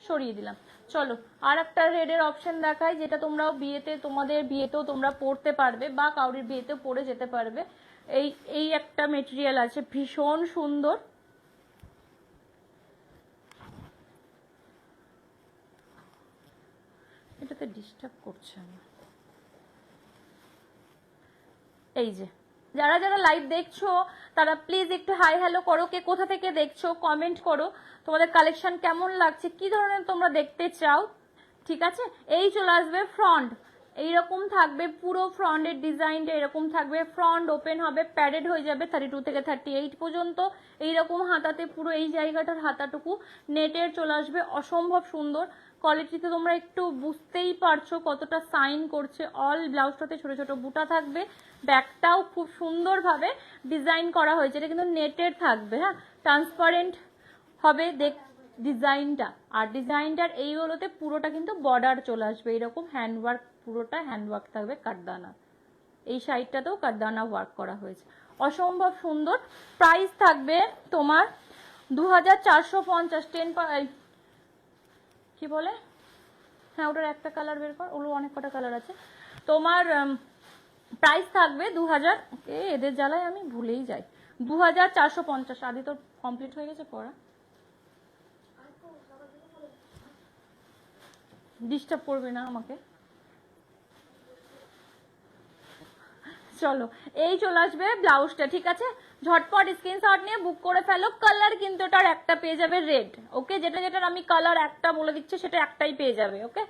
সরিয়ে দিলাম। চলো আর একটা রেডের অপশন দেখাই, যেটা তোমরাও বিয়েতে, তোমাদের বিয়েতেও তোমরা পরতে পারবে, বা কাউরির বিয়েতেও পরে যেতে পারবে। এই একটা মেটেরিয়াল আছে, ভীষণ সুন্দর। এটাতে ডিস্টার্ব করছে আমার। এই যে যারা যারা লাইভ দেখছো তারা প্লিজ একটু হাই হ্যালো করো, কে কোথা থেকে দেখছো কমেন্ট করো, তোমাদের কালেকশন কেমন লাগছে, কি ধরনের তোমরা দেখতে চাও। ঠিক আছে, এই চলে আসবে ফ্রন্ট, এইরকম থাকবে পুরো ফ্রন্টের ডিজাইনটা, এরকম থাকবে। ফ্রন্ট ওপেন হবে, প্যাডেড হয়ে যাবে 32 থেকে 38 পর্যন্ত। এইরকম হাতাতে পুরো এই জায়গাটার হাতাটুকু নেটের চলে আসবে, অসম্ভব সুন্দর কোয়ালিটিতে। তোমরা একটু বুঝতেই পারছো কতটা সাইন করছে। অল ব্লাউজটাতে ছোট ছোট বুটা থাকবে, ব্যাকটাও খুব সুন্দরভাবে ডিজাইন করা হয়েছে। এটা কিন্তু নেটের থাকবে, হ্যাঁ, ট্রান্সপারেন্ট হবে দেখ ডিজাইনটা। আর ডিজাইনটার এইগুলোতে পুরোটা কিন্তু বর্ডার চলে আসবে, এরকম হ্যান্ডওয়ার্ক, পুরোটা হ্যান্ডওয়ার্ক থাকবে কাটদানা। এই সাইডটাতেও কাটদানা ওয়ার্ক করা হয়েছে, অসম্ভব সুন্দর। প্রাইস থাকবে তোমার 2450। 10 কি বলে, হ্যাঁ ওটার একটা কালার বের কর, ওগুলো অনেক কটা কালার আছে। তোমার প্রাইস থাকবে 2000, এদের জ্বালায় আমি ভুলেই যাই, 2450। আদি তোর কমপ্লিট হয়ে গেছে পড়া, ডিস্টার্ব করবে না আমাকে। চলো এই চলে আসবে ব্লাউজটা, ঠিক আছে। ঝটপট স্ক্রিনশট নিয়ে বুক করে ফেলো। কালার কিন্তু এটার একটা পেয়ে যাবে রেড, ওকে, যেটার আমি কালার একটা বলে দিচ্ছি সেটা একটাই পেয়ে যাবে, ওকে,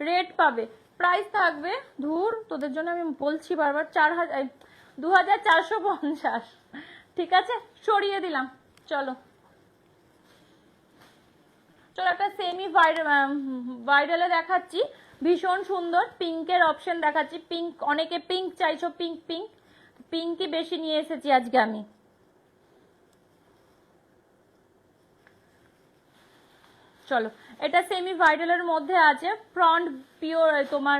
রেড পাবে। প্রাইস থাকবে, ধুর তোদের জন্য আমি বলছি বারবার, 2450, ঠিক আছে, সরিয়ে দিলাম। চলো চলো একটা সেমি ভাইরালে দেখাচ্ছি, ভীষণ সুন্দর পিঙ্কের অপশন দেখাচ্ছি। পিঙ্ক, অনেকে পিঙ্ক চাইছো, পিঙ্ক পিঙ্ক পিঙ্কই বেশি নিয়ে এসেছি আজকে আমি। চলো এটা সেমি ভাইরালের মধ্যে আছে, ফ্রন্ট পিওর তোমার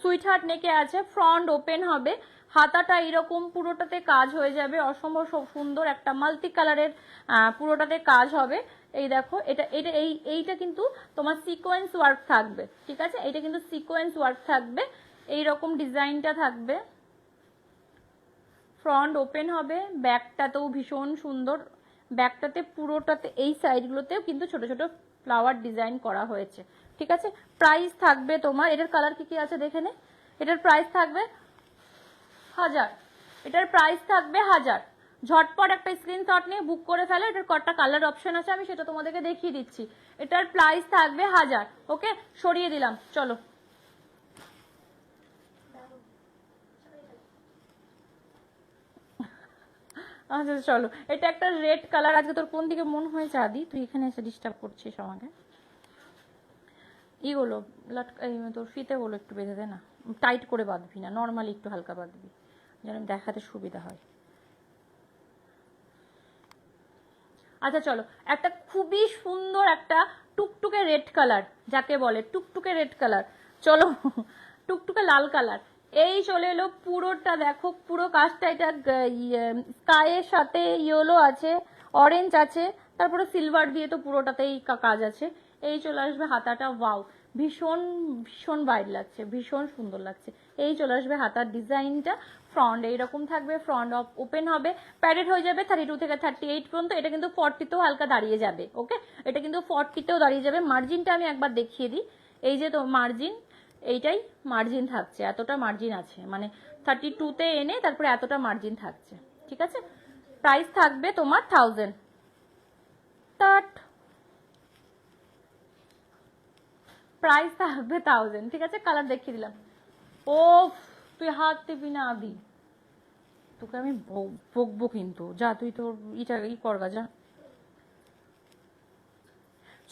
সুইট হার্ট নেকে আছে, ফ্রন্ট ওপেন হবে, হাতাটা এরকম পুরোটাতে কাজ হয়ে যাবে, অসম্ভব সুন্দর একটা মাল্টি কালারের পুরোটাতে কাজ হবে। এই দেখো এটা এটা এইটা কিন্তু তোমার সিকোয়েন্স ওয়ার্ক থাকবে, ঠিক আছে, এটা কিন্তু সিকোয়েন্স ওয়ার্ক থাকবে, এইরকম ডিজাইনটা থাকবে। ফ্রন্ট ওপেন হবে, ব্যাকটাতেও ভীষণ সুন্দর, ব্যাকটাতে পুরোটাতে এই সাইডগুলোতেও কিন্তু ছোট ছোট ফ্লাওয়ার ডিজাইন করা হয়েছে, ঠিক আছে। প্রাইস থাকবে তোমার, এটার কালার কি কি আছে দেখে নে। এটার প্রাইস থাকবে 1000, এটার প্রাইস থাকবে 1000। ঝটপট একটা স্ক্রিনশট নিয়ে বুক করে ফেলো। এটার কটা কালার অপশন আছে আমি সেটা তোমাদেরকে দেখিয়ে দিচ্ছি। এটার প্রাইস থাকবে 1000, ওকে, সরিয়ে দিলাম। চলো আচ্ছা চলো, এটা একটা রেড কালার। আজকে তোর কোন দিকে মন হয়েছে আদি, তুই এখানে এসে ডিস্টার্ব করছিস আমাকে। ইগুলো তোর ফিতেগুলো একটু বেঁধে দে না, টাইট করে বাঁধবি না, নর্মালি একটু হালকা বাঁধবি, যেন দেখাতে সুবিধা হয়। আচ্ছা চলো একটা খুবই সুন্দর একটা টুকটুকে রেড কালার, যাকে বলে টুকটুকে রেড কালার, চলো টুকটুকে লাল কালার, এই চলে এলো পুরোটা। দেখো পুরো কাজটা এটা স্কাইয়ের সাথে ইয়েলো আছে, অরেঞ্জ আছে, তারপরে সিলভার দিয়ে তো পুরোটাতেই কাজ আছে। এই চলে আসবে হাতাটা, ওয়াও ভীষণ ভীষণ বাইরে লাগছে, ভীষণ সুন্দর লাগছে। এই চলে আসবে হাতার ডিজাইনটা, ফ্রন্ট এইরকম থাকবে, ফ্রন্ট ওপেন হবে, প্যাডেড হয়ে যাবে 32 থেকে 38 পর্যন্ত। এটা কিন্তু 40তেও হালকা দাঁড়িয়ে যাবে, ওকে, এটা কিন্তু 40তেও দাঁড়িয়ে যাবে। মার্জিনটা আমি একবার দেখিয়ে দিই, এই যে তো মার্জিন, এইটাই মার্জিন থাকছে, এতটা মার্জিন আছে, মানে 32তে এনে তারপরে এতটা মার্জিন থাকছে, ঠিক আছে। প্রাইস থাকবে তোমার 1000। প্রাইস থাকবে 1000, ঠিক আছে। কালার দেখিয়ে দিলাম। ও তুই হাত দিবি না আবি, তোকে আমি বকবো কিন্তু, যা তুই তোর ইটা করগা যা।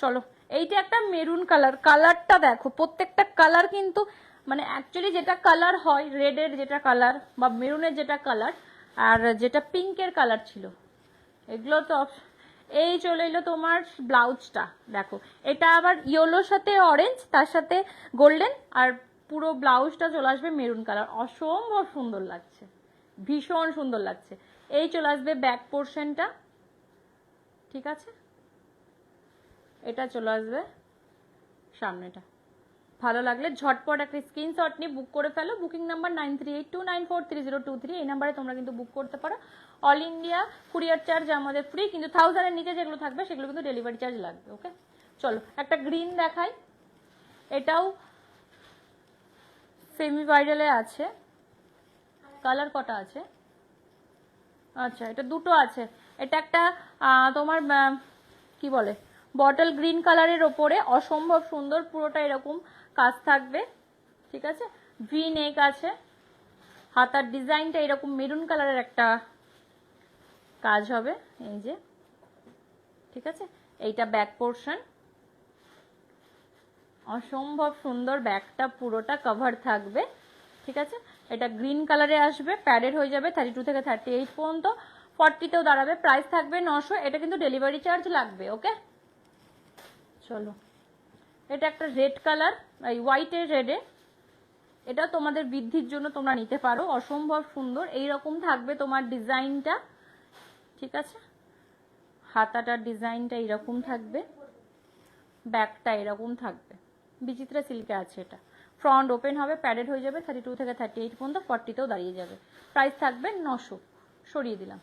চলো, এইটা একটা মেরুন কালার, কালারটা দেখো, প্রত্যেকটা কালার কিন্তু মানে অ্যাকচুয়ালি যেটা কালার হয় রেডের যেটা কালার বা মেরুনের যেটা কালার আর যেটা পিঙ্কের কালার ছিল, এগুলো তো এই চলে এলো তোমার ব্লাউজটা দেখো, এটা আবার ইয়েলোর সাথে অরেঞ্জ, তার সাথে গোল্ডেন, আর পুরো ব্লাউজটা চলে আসবে মেরুন কালার, অসম্ভব সুন্দর লাগছে, ভীষণ সুন্দর লাগছে। এই চলে আসবে ব্যাক পোর্শনটা, ঠিক আছে, এটা চলে আসবে সামনেটা। ভালো লাগলে ঝটপট একটা স্ক্রিনশট নিয়ে বুক করে ফেলো। বুকিং নাম্বার 9382943023, এই নাম্বারে তোমরা কিন্তু বুক করতে পারো। অল ইন্ডিয়া কুরিয়ার চার্জ আমাদের ফ্রি, কিন্তু 1000 এর নিচে যেগুলো থাকবে সেগুলো কিন্তু ডেলিভারি চার্জ লাগবে। ওকে, চলো একটা গ্রিন দেখাই, এটাও সেমি ভাইরালে আছে। কালার কটা আছে? আচ্ছা, এটা দুটো আছে। এটা একটা তোমার কি বলে বটল গ্রিন কালারের ওপরে, অসম্ভব সুন্দর, পুরোটা এরকম কাজ থাকবে, ঠিক আছে। ভি নেক আছে, হাতার ডিজাইনটা এরকম মেরুন কালারের একটা কাজ হবে, এই যে, ঠিক আছে। এইটা ব্যাক পোর্শন, অসম্ভব সুন্দর, ব্যাকটা পুরোটা কভার থাকবে, ঠিক আছে। এটা গ্রিন কালারে আসবে, প্যাডেড হয়ে যাবে 32 থেকে 38 পর্যন্ত, 40তেও দাঁড়াবে। প্রাইস থাকবে 900, এটা কিন্তু ডেলিভারি চার্জ লাগবে। ওকে, চলো এটা একটা রেড কালার, এই হোয়াইটের রেডে, এটা তোমাদের বৃদ্ধির জন্য তোমরা নিতে পারো, অসম্ভব সুন্দর। এইরকম থাকবে তোমার ডিজাইনটা, ঠিক আছে। হাতাটার ডিজাইনটা এরকম থাকবে, ব্যাকটা এরকম থাকবে, বিচিত্রা সিল্কে আছে এটা। ফ্রন্ট ওপেন হবে, প্যাডেড হয়ে যাবে 32 থেকে 38 পর্যন্ত, 40তেও দাঁড়িয়ে যাবে। প্রাইস থাকবে 900, সরিয়ে দিলাম।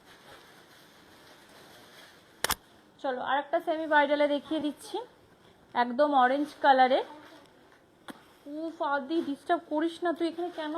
চলো আর একটা সেমি ব্রাইডালে দেখিয়ে দিচ্ছি, একদম অরেঞ্জ কালারে। উফ আদি, ডিস্টার্ব করিস না তুই এখানে কেন?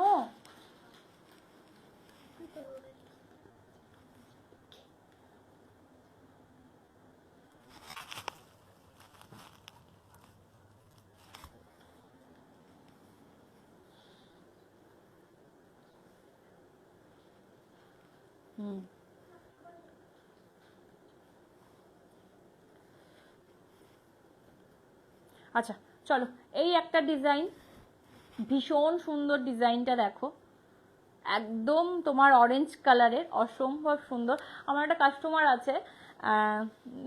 আচ্ছা চলো, এই একটা ডিজাইন, ভীষণ সুন্দর ডিজাইনটা দেখো, একদম তোমার অরেঞ্জ কালারের, অসম্ভব সুন্দর। আমার একটা কাস্টমার আছে,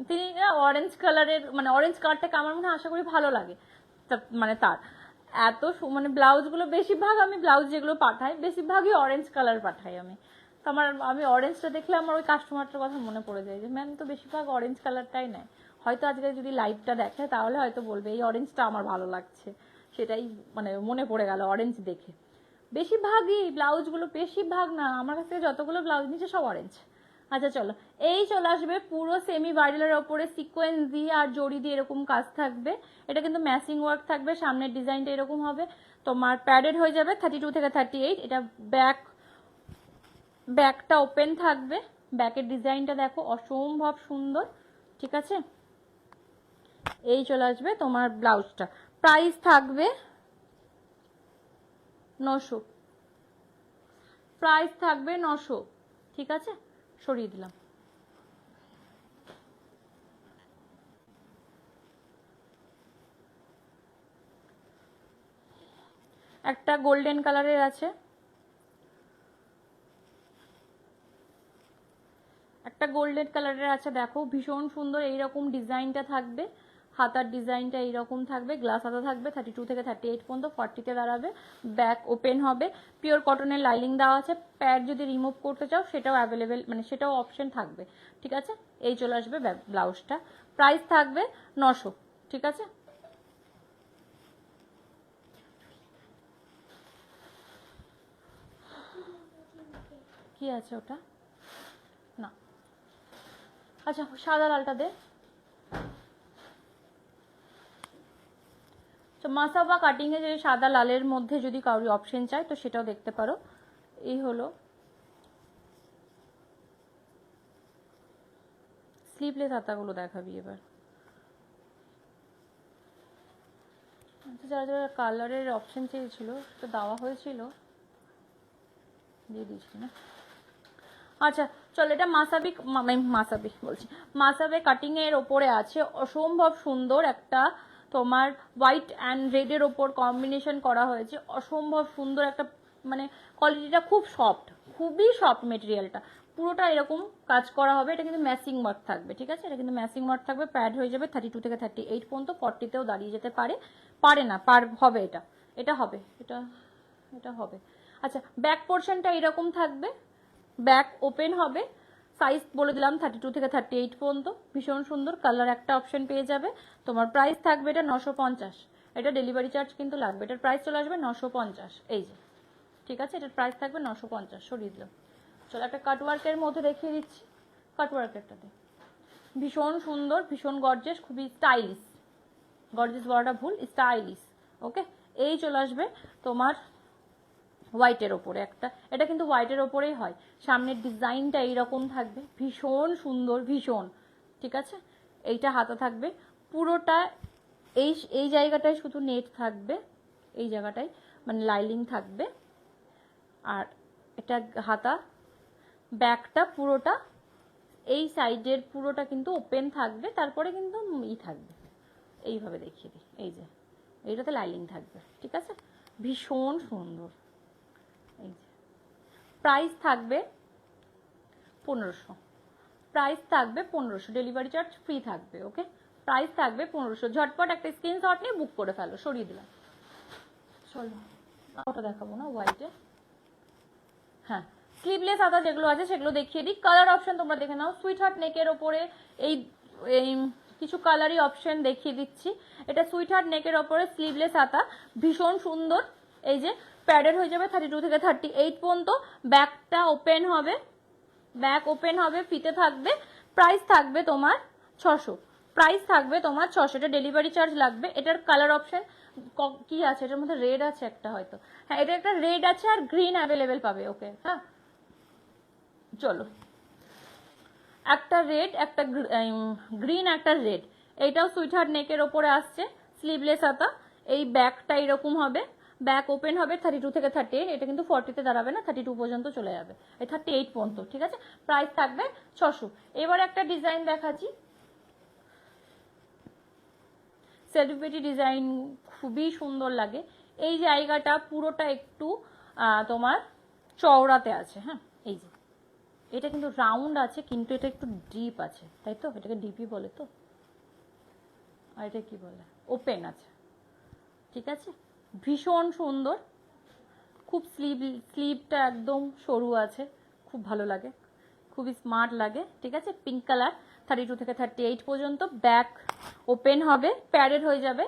তিনি অরেঞ্জ কালারের, মানে অরেঞ্জ কালারটাকে আমার মনে হয় আশা করি ভালো লাগে, মানে তার এত মানে ব্লাউজগুলো বেশিরভাগ, আমি ব্লাউজ যেগুলো পাঠাই বেশিরভাগই অরেঞ্জ কালার পাঠাই আমি। তো আমি অরেঞ্জটা দেখলে আমার ওই কাস্টমারটার কথা মনে পড়ে যায় যে ম্যাম তো বেশিরভাগ অরেঞ্জ কালারটাই নেয়। হয়তো আজকে যদি লাইভটা দেখে তাহলে হয়তো বলবে এই অরেঞ্জটা আমার ভালো লাগছে, সেটাই মানে মনে পড়ে গেল অরেঞ্জ দেখে। বেশিরভাগই ব্লাউজগুলো, বেশিরভাগ না, আমার কাছ থেকে যতগুলো ব্লাউজ নিচ্ছে সব অরেঞ্জ। আচ্ছা চলো, এই চলে আসবে পুরো সেমি ভাইরালের ওপরে সিকোয়েন্স দিয়ে আর জড়ি দিয়ে এরকম কাজ থাকবে। এটা কিন্তু ম্যাচিং ওয়ার্ক থাকবে, সামনের ডিজাইনটা এরকম হবে, তোমার প্যাডেড হয়ে যাবে 32 থেকে 38। এটা ব্যাকটা ওপেন থাকবে, ব্যাকের ডিজাইনটা দেখো অসম্ভব সুন্দর, ঠিক আছে। এই চলে আসবে তোমার ব্লাউজটা, প্রাইস থাকবে 900, প্রাইস থাকবে 900, ঠিক আছে, সরিয়ে দিলাম। একটা গোল্ডেন কালারের আছে, একটা গোল্ডেন কালারের আছে দেখো, ভীষণ সুন্দর, এইরকম ডিজাইনটা থাকবে, হাতার ডিজাইনটা এইরকম থাকবে, গ্লাস হাতা থাকবে 32 থেকে 38 পর্যন্ত, 40তে দাঁড়াবে, ব্যাক ওপেন হবে, পিওর কটনের লাইনিং দেওয়া আছে। প্যাড যদি রিমুভ করতে চাও সেটাও অ্যাভেলেবেল, মানে সেটাও অপশন থাকবে, ঠিক আছে। এই চলে আসবে ব্লাউজটা, প্রাইস থাকবে 900, ঠিক আছে। কি আছে ওটা? না, আচ্ছা সাদা লালটা দে। মাসাবা কাটিং এ যে সাদা লালের মধ্যে যদি কারোর অপশন চাই তো সেটাও দেখতে পারো। এই হলো স্লিভলেস হাতাগুলো দেখাবি এবার। যারা যারা কালারের অপশন চেয়েছিল সেটা দেওয়া হয়েছিল, দিয়ে দিয়েছি না। আচ্ছা চলো, এটা মাসাবি বলছি, মাসাবে কাটিং এর ওপরে আছে, অসম্ভব সুন্দর একটা তোমার হোয়াইট অ্যান্ড রেড এর ওপর কম্বিনেশন করা হয়েছে, অসম্ভব সুন্দর একটা, মানে কোয়ালিটিটা খুব সফট, খুবই সফট মেটেরিয়ালটা, পুরোটা এরকম কাজ করা হবে। এটা কিন্তু ম্যাচিং ওয়ার্ক থাকবে, ঠিক আছে, এটা কিন্তু ম্যাচিং ওয়ার্ক থাকবে, প্যাড হয়ে যাবে 32 থেকে 38 পর্যন্ত, 40তেও দাঁড়িয়ে যেতে পারে, পারে না হবে, এটা হবে, এটা হবে। আচ্ছা ব্যাক পোর্শনটা এরকম থাকবে, ব্যাক ওপেন হবে, সাইজ বলে দিলাম 32 থেকে 38 পর্যন্ত, ভীষণ সুন্দর কালার, একটা অপশন পেয়ে যাবে। তোমার প্রাইস থাকবে এটা 950, এটা ডেলিভারি চার্জ কিন্তু লাগবে, এটার প্রাইস চলে আসবে 950, এই যে, ঠিক আছে, এটার প্রাইস থাকবে 950, সরিয়ে দিলাম। চলো একটা কাটওয়ার্কের মধ্যে দেখিয়ে দিচ্ছি, কাটওয়ার্কেরটাতে ভীষণ সুন্দর, ভীষণ গর্জিয়াস, খুবই স্টাইলিশ, গর্জিয়াস বলাটা ভুল, স্টাইলিশ, ওকে। এই চলে আসবে তোমার হোয়াইটের ওপরে একটা, এটা কিন্তু হোয়াইটের ওপরেই হয়, সামনের ডিজাইনটা এইরকম থাকবে, ভীষণ সুন্দর, ভীষণ, ঠিক আছে। এইটা হাতা থাকবে পুরোটা, এই জায়গাটায় শুধু নেট থাকবে, এই জায়গাটায় মানে লাইলিং থাকবে, আর এটা হাতা, ব্যাকটা পুরোটা, এই সাইডের পুরোটা কিন্তু ওপেন থাকবে, তারপরে কিন্তু থাকবে, এইভাবে দেখিয়ে দিই, এই যে এইটাতে লাইলিং থাকবে, ঠিক আছে, ভীষণ সুন্দর। এই যে প্রাইস থাকবে 1500, প্রাইস থাকবে 1500, ডেলিভারি চার্জ ফ্রি থাকবে, ওকে, প্রাইস থাকবে 1500। ঝটপট একটা স্ক্রিনশট নিয়ে বুক করে ফেলো, সরিয়ে দিলাম। চলো ওটা দেখাবো না, হোয়াইটে, হ্যাঁ স্লিভলেস হাতা যেগুলো আছে সেগুলো দেখিয়ে দিই। কালার অপশন তোমরা দেখে নাও, সুইট হার্ট নেকের ওপরে এই কিছু কালারই অপশন দেখিয়ে দিচ্ছি। এটা সুইট হার্ট নেকের ওপরে স্লিভলেস হাতা, ভীষণ সুন্দর, এই যে প্যাডেড হয়ে যাবে 32 থেকে 38 পর্যন্ত, ব্যাকটা ওপেন হবে, ব্যাক ওপেন হবে, ফিতে থাকবে, প্রাইস থাকবে তোমার 600, প্রাইস থাকবে তোমার 600, এটা ডেলিভারি চার্জ লাগবে। এটার কালার অপশন কি আছে, এটার মধ্যে রেড আছে একটা হয়তো, হ্যাঁ এটা একটা রেড আছে আর গ্রিন অ্যাভেলেবেল পাবে, ওকে, হ্যাঁ চলো, একটা রেড, একটা গ্রিন, একটা রেড, এইটাও সুইটহার্ট নেকের ওপরে আসছে, স্লিভলেস হাতা, এই ব্যাকটা এরকম হবে, ব্যাক ওপেন হবে 32 থেকে 38, এটা কিন্তু 40তে দাঁড়াবে না, 32 পর্যন্ত চলে যাবে, এই 38 পর্যন্ত, ঠিক আছে, প্রাইস থাকবে 600। এবার একটা ডিজাইন দেখাচ্ছি, সেলিব্রিটি ডিজাইন, খুবই সুন্দর লাগে, এই জায়গাটা পুরোটা একটু তোমার চওড়াতে আছে, হ্যাঁ এই যে, এটা কিন্তু রাউন্ড আছে কিন্তু এটা একটু ডিপ আছে, তাই তো, এটাকে ডিপই বলে তো, আর এটা কি বলে, ওপেন আছে, ঠিক আছে, ভীষণ সুন্দর, খুব স্লিভটা একদম সরু আছে, খুব ভালো লাগে, খুবই স্মার্ট লাগে, ঠিক আছে, পিঙ্ক কালার, 32 থেকে 38 পর্যন্ত, ব্যাক ওপেন হবে, প্যাডেড হয়ে যাবে,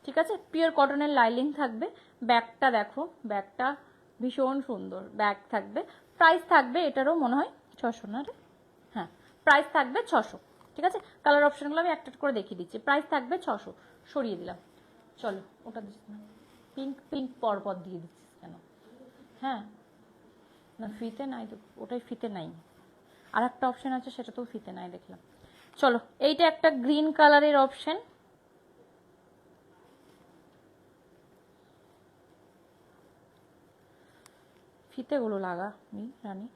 ঠিক আছে, পিওর কটনের লাইলিং থাকবে, ব্যাকটা দেখো, ব্যাকটা ভীষণ সুন্দর, ব্যাক থাকবে, প্রাইস থাকবে এটারও মনে হয় 600 না রে, হ্যাঁ প্রাইস থাকবে 600, ঠিক আছে, কালার অপশনগুলো আমি একটা করে দেখিয়ে দিচ্ছি, প্রাইস থাকবে 600, সরিয়ে দিলাম। চলো ওটা দিচ্ছি না, পিঙ্ক পরপর দিয়ে দিচ্ছিস কেন, হ্যাঁ না ফিতে নাই তো, ওটাই ফিতে নাই, আর একটা অপশন আছে সেটা তো ফিতে নাই দেখলাম। চলো এইটা একটা গ্রিন কালারের অপশন, ফিতেগুলো লাগা রানী,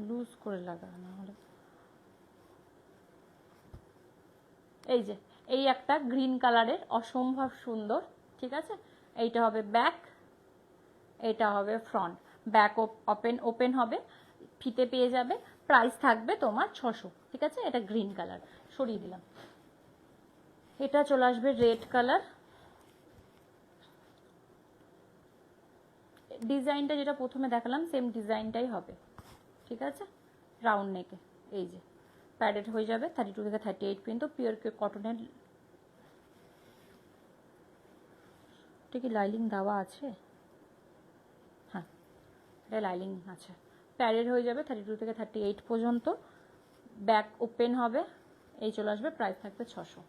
লুজ করে লাগা না হলে, এই যে এই একটা গ্রিন কালারের অসম্ভব সুন্দর, ঠিক আছে, এইটা হবে ব্যাক, এটা হবে ফ্রন্ট, ব্যাক ওপেন হবে, ফিতে পেয়ে যাবে, প্রাইস থাকবে তোমার 600, ঠিক আছে, এটা গ্রিন কালার, সরিয়ে দিলাম। এটা চলে আসবে রেড কালার, ডিজাইনটা যেটা প্রথমে দেখালাম সেম ডিজাইনটাই হবে, ঠিক আছে, রাউন্ড নেকে, এই যে প্যাডেড হয়ে যাবে 32 থেকে 38 পর্যন্ত, পিওর কটনের, এটা কি লাইলিং দেওয়া আছে, হ্যাঁ এটা লাইলিং আছে, প্যাডেড হয়ে যাবে 32 থেকে 38 পর্যন্ত, ব্যাক ওপেন হবে, এই চলে আসবে, প্রাইস থাকবে 600।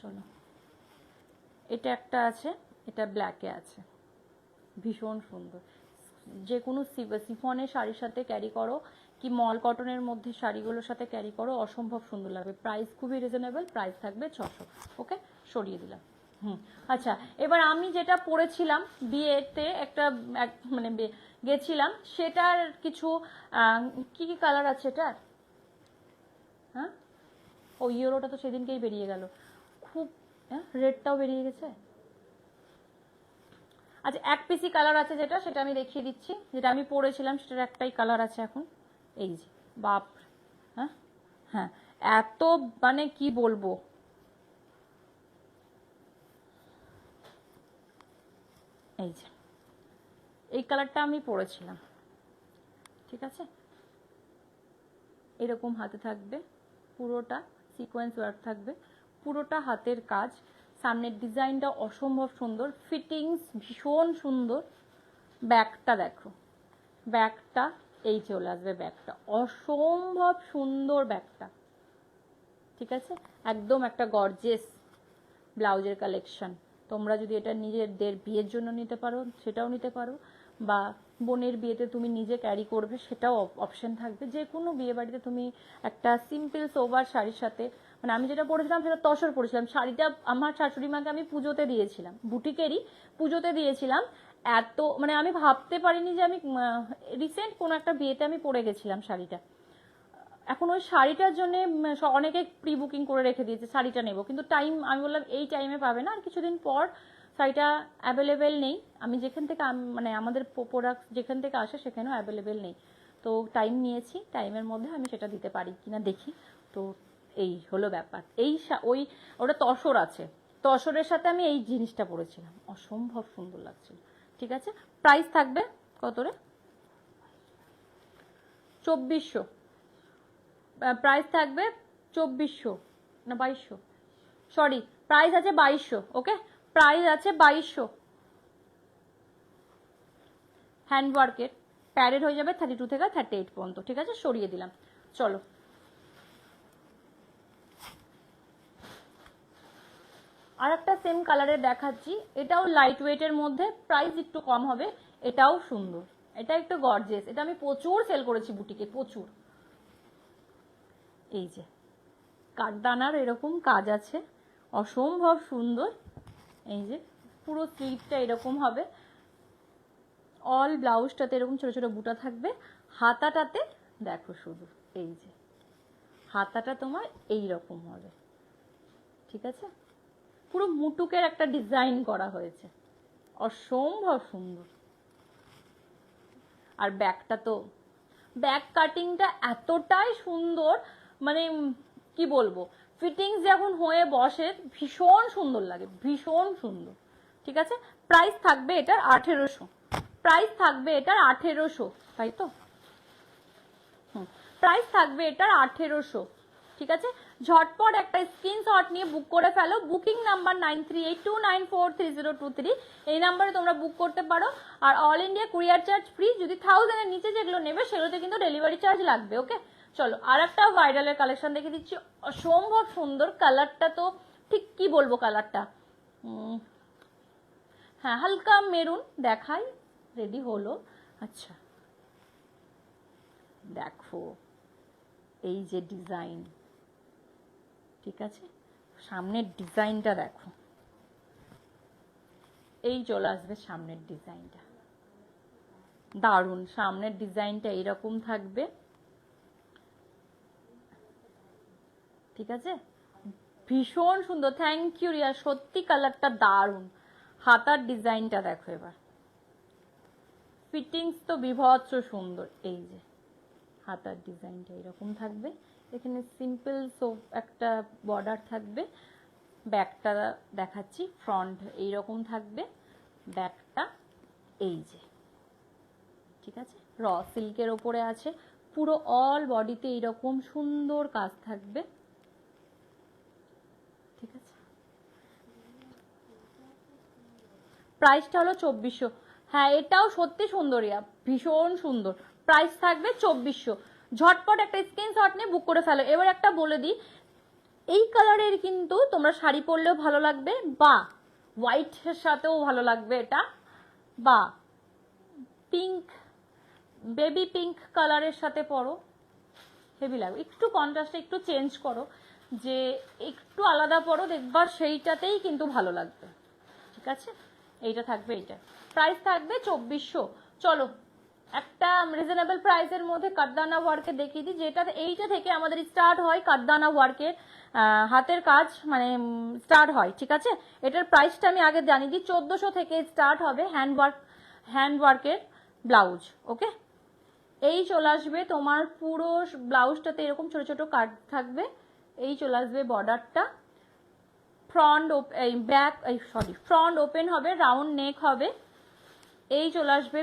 চলো, এটা একটা আছে, এটা ব্ল্যাকে আছে, ভীষণ সুন্দর। যে কোনো সিফনের শাড়ির সাথে ক্যারি করো কি মল কটনের মধ্যে শাড়িগুলোর সাথে ক্যারি করো, অসম্ভব সুন্দর লাগবে। প্রাইস খুবই রিজনেবল, প্রাইস থাকবে 600। ওকে, সরিয়ে দিলাম। আচ্ছা, এবার আমি যেটা পরেছিলাম বিয়েতে, একটা মানে গেছিলাম, সেটার কিছু কি কি কালার আছে এটার? হ্যাঁ, ও ইয়েলোটা তো সেদিনকেই বেরিয়ে গেল, খুব রেডটাও বেরিয়ে গেছে। আচ্ছা, এক পিসি কালার আছে যেটা, সেটা আমি দেখিয়ে দিচ্ছি। যেটা আমি পরেছিলাম সেটার একটাই কালার আছে এখন, এই যে। বাপ, হ্যাঁ হ্যাঁ, এত মানে কি বলবো, এই যে এই কালারটা আমি পরেছিলাম, ঠিক আছে। এরকম হাতে থাকবে, পুরোটা সিকোয়েন্স ওয়ার্ক থাকবে, পুরোটা হাতের কাজ, সামনের ডিজাইনটা অসম্ভব সুন্দর, ফিটিংস ভীষণ সুন্দর। ব্যাকটা দেখো, ব্যাকটা এই চলে আসবে, ব্যাকটা অসম্ভব সুন্দর ব্যাকটা, ঠিক আছে। একদম একটা গর্জিয়াস ব্লাউজের কালেকশন। তোমরা যদি এটা নিজেদের বিয়ের জন্য নিতে পারো সেটাও নিতে পারো, বা বোনের বিয়েতে তুমি নিজে ক্যারি করবে সেটাও অপশন থাকবে। যে কোনো বিয়ে বাড়িতে তুমি একটা সিম্পল সোবার শাড়ির সাথে, মানে আমি যেটা পরেছিলাম সেটা তসর পরেছিলাম, শাড়িটা আমার শাশুড়ি মাকে আমি পুজোতে দিয়েছিলাম, বুটিকেরই পুজোতে দিয়েছিলাম। এত মানে আমি ভাবতে পারিনি যে আমি রিসেন্ট কোনো একটা বিয়েতে আমি পরে গেছিলাম শাড়িটা। এখন ওই শাড়িটার জন্য অনেকে প্রি বুকিং করে রেখে দিয়েছে শাড়িটা নেব, কিন্তু টাইম আমি বললাম এই টাইমে পাবে না, আর কিছুদিন পর শাড়িটা অ্যাভেলেবেল নেই। আমি যেখান থেকে মানে আমাদের প্রোডাক্ট যেখান থেকে আসে সেখানেও অ্যাভেলেবেল নেই। তো টাইম নিয়েছি, টাইমের মধ্যে আমি সেটা দিতে পারি কিনা দেখি। তো এই হলো ব্যাপার। এই ওই ওটা তসর আছে, তসরের সাথে আমি এই জিনিসটা পরেছিলাম, অসম্ভব সুন্দর লাগছিল, ঠিক আছে। প্রাইস থাকবে কত রে? 2400। প্রাইস থাকবে 2400 না 2200, সরি প্রাইস আছে 2200। ওকে, প্রাইস আছে 2200। হ্যান্ডওয়ার্কের প্যারেড হয়ে যাবে 32 থেকে 38 পর্যন্ত, ঠিক আছে, সরিয়ে দিলাম। চলো, আর একটা সেম কালারের দেখাচ্ছি, এটাও লাইট ওয়েটের মধ্যে, প্রাইস একটু কম হবে, এটাও সুন্দর, এটা একটু গর্জিয়াস। এটা আমি প্রচুর সেল করেছি বুটিকে, প্রচুর। এই যে কাঠদানার এরকম কাজ আছে, অসম্ভব সুন্দর। এই যে পুরো স্লিভটা এরকম হবে, অল ব্লাউজটাতে এরকম ছোট ছোট বুটা থাকবে, হাতাটাতে দেখো শুধু, এই যে হাতাটা তোমার এই রকম হবে, ঠিক আছে। পুরো মুটুকের একটা ডিজাইন করা হয়েছে, অসম্ভব সুন্দর। আর ব্যাকটা তো, ব্যাক কাটিংটা এতটাই সুন্দর, মানে কি বলবো, ফিটিংস যখন হয়ে বসে ভীষণ সুন্দর লাগে, ভীষণ সুন্দর, ঠিক আছে। প্রাইস থাকবে এটার 1800, প্রাইস থাকবে এটার 1800, তাই তো, প্রাইস থাকবে এটার 1800, ঠিক আছে। ঝটপট একটা স্ক্রিনশট নিয়ে বুক করে ফেলো। বুকিং নাম্বার 9382943023, এই নাম্বারে তোমরা বুক করতে পারো। আর all India courier charge free. যদি 1000 এর নিচে যেগুলো নেবে সেগুলোতে কিন্তু ডেলিভারি চার্জ লাগবে। ওকে, চলো আর একটা ভাইরালের কালেকশন দেখে দিচ্ছি, অসম্ভব সুন্দর। কালারটা তো ঠিক কি বলবো, কালারটা হ্যাঁ হালকা মেরুন, দেখাই, রেডি হলো। আচ্ছা দেখো এই যে ডিজাইন, ঠিক আছে, সামনের ডিজাইনটা দেখো, এই চলে আসবে সামনের ডিজাইনটা, দারুণ। সামনের ডিজাইনটা এইরকম থাকবে, ঠিক আছে, ভীষণ সুন্দর। থ্যাংক ইউ রিয়া, সত্যি কালারটা দারুণ। হাতার ডিজাইনটা দেখো এবার, ফিটিংস তো বিভৎস সুন্দর। এই যে হাতার ডিজাইনটা এরকম থাকবে, এখানে সিম্পল একটা বর্ডার থাকবে। ব্যাকটা দেখাচ্ছি, ফ্রন্ট এইরকম থাকবে, ব্যাকটা এই যে, ঠিক আছে, র সিল্কের ওপরে আছে, পুরো অল বডিতে এইরকম সুন্দর কাজ থাকবে, ঠিক আছে। প্রাইসটা হলো 2400। হ্যাঁ এটাও সত্যি সুন্দরিয়া, ভীষণ সুন্দর। প্রাইস থাকবে 2400। ঝটপট একটা স্ক্রিনশট নিয়ে বুক করে ফেলো। এবার একটা বলে দিই, এই কালারের কিন্তু তোমরা শাড়ি পরলেও ভালো লাগবে, বা হোয়াইটের সাথেও ভালো লাগবে এটা, বা পিঙ্ক, বেবি পিঙ্ক কালারের সাথে পরো, হেভি লাগবে। একটু কন্ট্রাস্টে একটু চেঞ্জ করো, যে একটু আলাদা পরো, দেখবা সেইটাতেই কিন্তু ভালো লাগবে। ঠিক আছে, এইটা থাকবে, এইটা প্রাইস থাকবে 2400। চলো একটা রিজনেবল প্রাইসের মধ্যে কাটদানা ওয়ার্কে দেখিয়ে দিই, যেটা এইটা থেকে আমাদের স্টার্ট হয় কাটদানা ওয়ার্কের হাতের কাজ মানে স্টার্ট হয়। ঠিক আছে, এটার প্রাইসটা আমি আগে জানিয়ে দিই, 1400 থেকে স্টার্ট হবে হ্যান্ড ওয়ার্কের ব্লাউজ। ওকে, এই চলে আসবে তোমার পুরো ব্লাউজটাতে এরকম ছোট ছোট কাট থাকবে, এই চলে আসবে বর্ডারটা, ফ্রন্ট ফ্রন্ট ওপেন হবে, রাউন্ড নেক হবে, এই চলে আসবে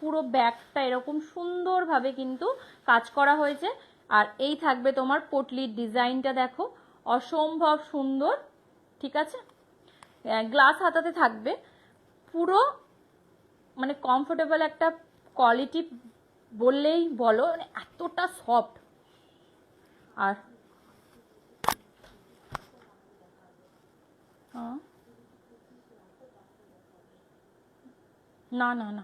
পুরো ব্যাকটা এরকম সুন্দরভাবে কিন্তু কাজ করা হয়েছে। আর এই থাকবে তোমার পটলির ডিজাইনটা, দেখো অসম্ভব সুন্দর। ঠিক আছে, গ্লাস হাতাতে থাকবে, পুরো মানে কমফোর্টেবল একটা কোয়ালিটি বললেই বলো, মানে এতটা সফট। আর না না না,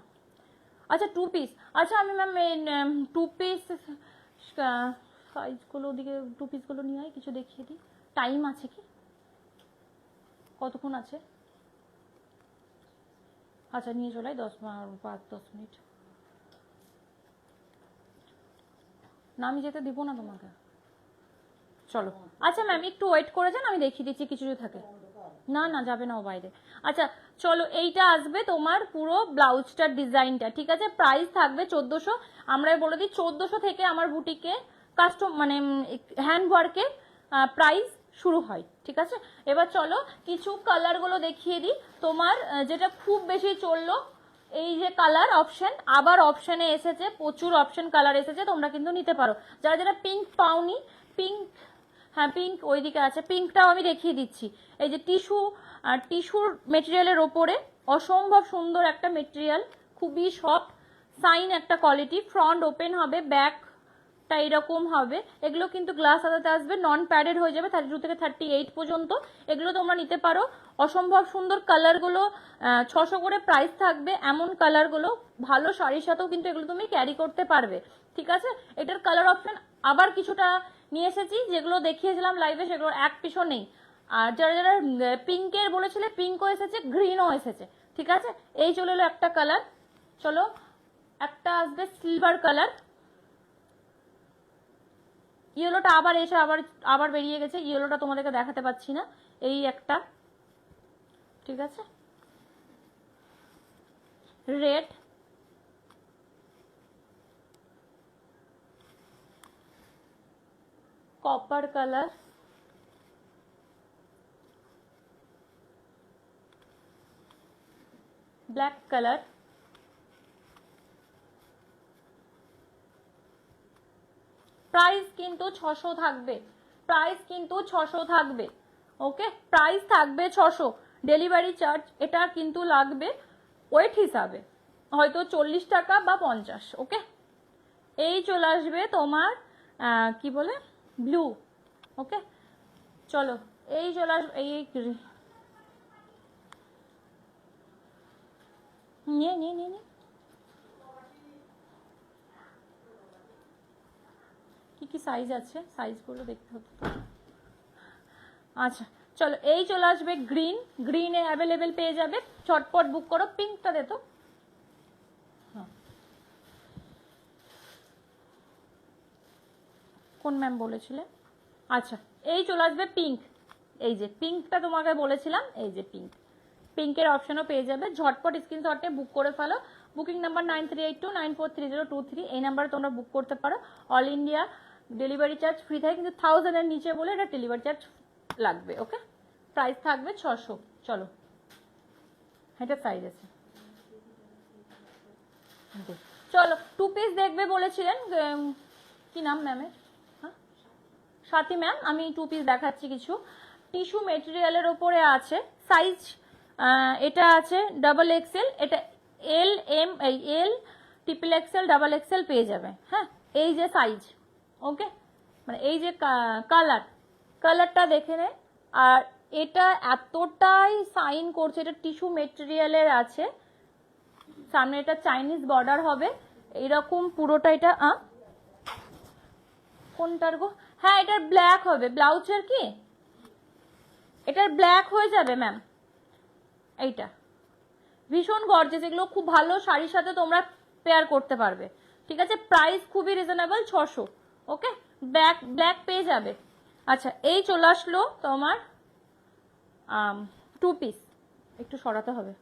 আচ্ছা 2 পিস, আচ্ছা আমি ম্যাম 2 পিস সাইজগুলো ওদিকে 2 পিসগুলো নিয়ে আয়, কিছু দেখিয়ে দিই। টাইম আছে কি, কতক্ষণ আছে? আচ্ছা নিয়ে চলে 10 মিনিট। না আমি যেতে দিব না তোমাকে, চলো। আচ্ছা ম্যাম একটু ওয়েট করে যান, আমি দেখিয়ে দিচ্ছি কিছু যদি থাকে। না না যাবে না ও বাইরে। আচ্ছা চলো, এইটা আসবে তোমার পুরো ব্লাউজটার ডিজাইনটা। ঠিক আছে, প্রাইস থাকবে 1400। আমরা বলে দিই 1400 থেকে আমার বুটিকে কাস্টম মানে হ্যান্ড ওয়ার্কের প্রাইস শুরু হয়। ঠিক আছে, এবার চলো কিছু কালারগুলো দেখিয়ে দিই তোমার, যেটা খুব বেশি চললো এই যে কালার অপশন, আবার অপশনে এসেছে, প্রচুর অপশন কালার এসেছে, তোমরা কিন্তু নিতে পারো। যারা যারা পিঙ্ক পাওনি, পিঙ্ক, হ্যাঁ পিঙ্ক ওইদিকে আছে, পিঙ্কটাও আমি দেখিয়ে দিচ্ছি। এই যে টিস্যুর মেটেরিয়ালের ওপরে অসম্ভব সুন্দর একটা মেটেরিয়াল, খুবই সফট সাইন একটা কোয়ালিটি, ফ্রন্ট ওপেন হবে, ব্যাকটা এরকম হবে। এগুলো কিন্তু গ্লাস হাতাতে আসবে, নন প্যাডেড হয়ে যাবে 32 থেকে 38 পর্যন্ত। এগুলো তোমরা নিতে পারো, অসম্ভব সুন্দর কালারগুলো, 600 করে প্রাইস থাকবে। এমন কালারগুলো ভালো শাড়ির সাথেও কিন্তু এগুলো তুমি ক্যারি করতে পারবে। ঠিক আছে, এটার কালার অপশন আবার কিছুটা নিয়ে এসেছি, যেগুলো দেখিয়েছিলাম লাইভে সেগুলো এক পিসও নেই। আর যারা যারা পিঙ্কের বলেছিলে, পিঙ্কও এসেছে, গ্রিনও এসেছে। ঠিক আছে, এই চলে এলো একটা কালার। চলো একটা আসবে সিলভার কালার, ইয়েলোটা আবার এসে আবার বেরিয়ে গেছে, ইয়েলোটা তোমাদেরকে দেখাতে পাচ্ছি না। এই একটা, ঠিক আছে, red, copper colour, black colour, price কিন্তু 600 থাকবে, প্রাইস কিন্তু 600 থাকবে। ওকে, প্রাইস থাকবে 600, ডেলিভারি চার্জ এটা কিন্তু লাগবে ওয়েট হিসাবে, হয়তো 40 টাকা বা 50। ওকে, এই চলে আসবে তোমার কি বলে ব্লু। ওকে চলো, এই চলে আসবে, এই নিয়ে নিয়ে নিয়ে নিয়ে কি কি সাইজ আছে, সাইজগুলো দেখতে হতো। আচ্ছা চলো, এই চলে আসবে গ্রিন, গ্রিনে অ্যাভেলেবেল পেয়ে যাবে, চটপট বুক করো। পিঙ্কটা দে তো, কোন ম্যাম বলেছিলে? আচ্ছা এই চলে আসবে পিঙ্ক, এই যে পিঙ্কটা তোমাকে বলেছিলাম, এই যে পিঙ্ক, পিঙ্কের অপশনও পেয়ে যাবে। ঝটপট স্ক্রিনশটে বুক করে ফেলো। বুকিং নাম্বার 9382943023, এই নাম্বারে তোমরা বুক করতে পারো। All India delivery charge free থাকে, কিন্তু 1000 এর নিচে বলে এটা ডেলিভারি চার্জ লাগবে। ওকে, প্রাইস থাকবে 600। চলো, এটা সাইজ আছে, চলো 2 পিস দেখবে বলেছিলেন, কি নাম ম্যামের? হ্যাঁ সাথী ম্যাম, আমি 2 পিস দেখাচ্ছি কিছু। টিস্যু মেটেরিয়ালের ওপরে আছে, সাইজ এটা আছে ডাবল এক্সেল, এটা এল এম এই এল ট্রিপল এক্সেল ডাবল এক্সেল পেয়ে যাবে। হ্যাঁ এই যে সাইজ, ওকে, মানে এই যে কালারটা দেখে নে। আর এটা এতটাই সাইন করছে, এটা টিস্যু মেটেরিয়ালের আছে, সামনে এটা চাইনিজ বর্ডার হবে এইরকম পুরোটা। এটা কোনটার গো? হ্যাঁ, এটার ব্ল্যাক হবে ব্লাউজের, কি এটার ব্ল্যাক হয়ে যাবে ম্যাম। এইটা ভীষণ গর্জিয়াস, এগুলো খুব ভালো শাড়ির সাথে তোমরা পেয়ার করতে পারবে। ঠিক আছে, প্রাইস খুবই রিজনেবল, 600। ওকে, ব্ল্যাক পেয়ে যাবে। আচ্ছা, এই চলে আসলো তোমার 2 পিস। একটু সরাতে হবে,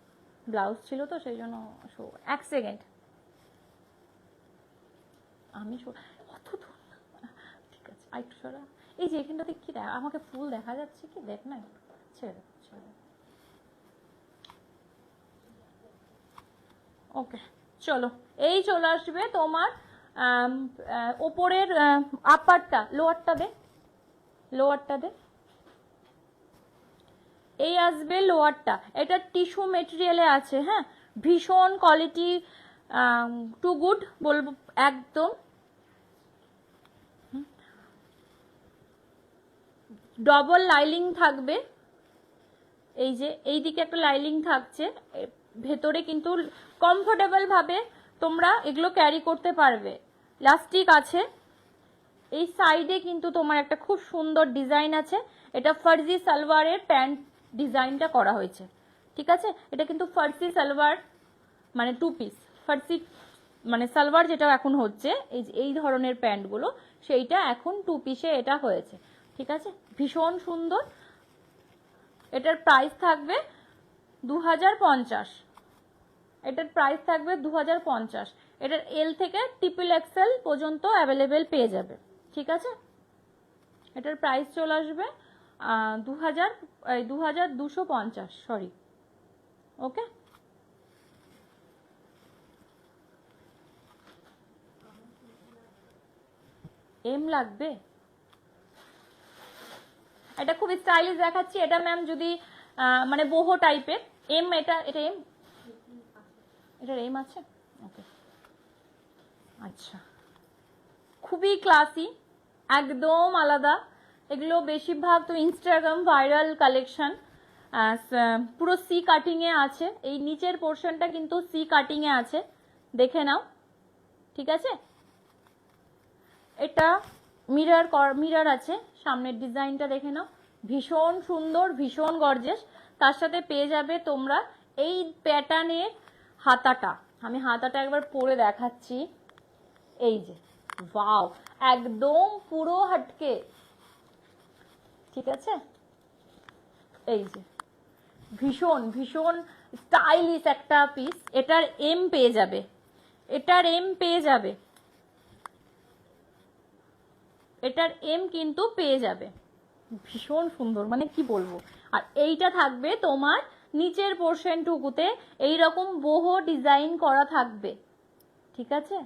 ব্লাউজ ছিল তো সেই জন্য। 1 সেকেন্ড, আমি অত দূর, ঠিক আছে একটু সরা। এই যে এখানটাতে কি আমাকে ফুল দেখা যাচ্ছে কি, দেখ না, ছেড়ে ছেড়ে। ওকে, চলো, এই চলে আসবে তোমার ওপরের আপারটা, লোয়ারটা দে, লোয়ারটা দে। এই আসবে লোয়ারটা, এটা টিস্যু মেটেরিয়ালে আছে, হ্যাঁ, ভীষণ কোয়ালিটি, টু গুড বলবো একদম। ডবল লাইলিং থাকবে, এই যে এই দিকে একটা লাইলিং থাকছে, ভেতরে কিন্তু কমফোর্টেবল ভাবে তোমরা এগুলো ক্যারি করতে পারবে। লাস্টিক আছে, এই সাইডে কিন্তু তোমার একটা খুব সুন্দর ডিজাইন আছে, এটা ফার্জি সালোয়ারের প্যান্ট ডিজাইনটা করা হয়েছে। ঠিক আছে, এটা কিন্তু ফার্সি সালোয়ার, মানে 2 পিস ফার্সি, মানে সালোয়ার যেটা এখন হচ্ছে এই ধরনের প্যান্টগুলো, সেইটা এখন 2 পিসে এটা হয়েছে। ঠিক আছে, ভীষণ সুন্দর। এটার প্রাইস থাকবে 2050। এটার প্রাইস থাকবে 2050। এটার এল থেকে XXL পর্যন্ত অ্যাভেলেবেল পেয়ে যাবে। ঠিক আছে, এটার প্রাইস চলে আসবে 2250, সরি। ওকে, এম লাগবে, এটা খুব স্টাইলিশ দেখাচ্ছি। এটা ম্যাম যদি মানে boho টাইপের, এম, এটা এম, এটার এম আছে। ওকে, আচ্ছা, খুবই ক্লাসি, একদম আলাদা। এগুলো বেশিরভাগ তো ইনস্টাগ্রাম ভাইরাল কালেকশন, পুরো সি কাটিং এ আছে। এই নিচের পোর্শনটা কিন্তু সি কাটিং এ আছে, দেখে নাও। ঠিক আছে, এটা মিরর আছে, সামনের ডিজাইনটা দেখে নাও, ভীষণ সুন্দর, ভীষণ গর্জিয়াস। তার সাথে পেয়ে যাবে তোমরা এই প্যাটার্নের হাতাটা। আমি হাতাটা একবার পরে দেখাচ্ছি, এই যে ওয়াও, একদম পুরো হাটকে। ঠিক আছে, এই যে ভীষণ ভীষণ স্টাইলিশ একটা পিস। এটার এম পেয়ে যাবে, এটার এম পেয়ে যাবে, এটার এম কিন্তু পেয়ে যাবে। ভীষণ সুন্দর, মানে কি বলবো। আর এইটা থাকবে তোমার নিচের পোর্শন টুকুতে এইরকম boho ডিজাইন করা থাকবে। ঠিক আছে,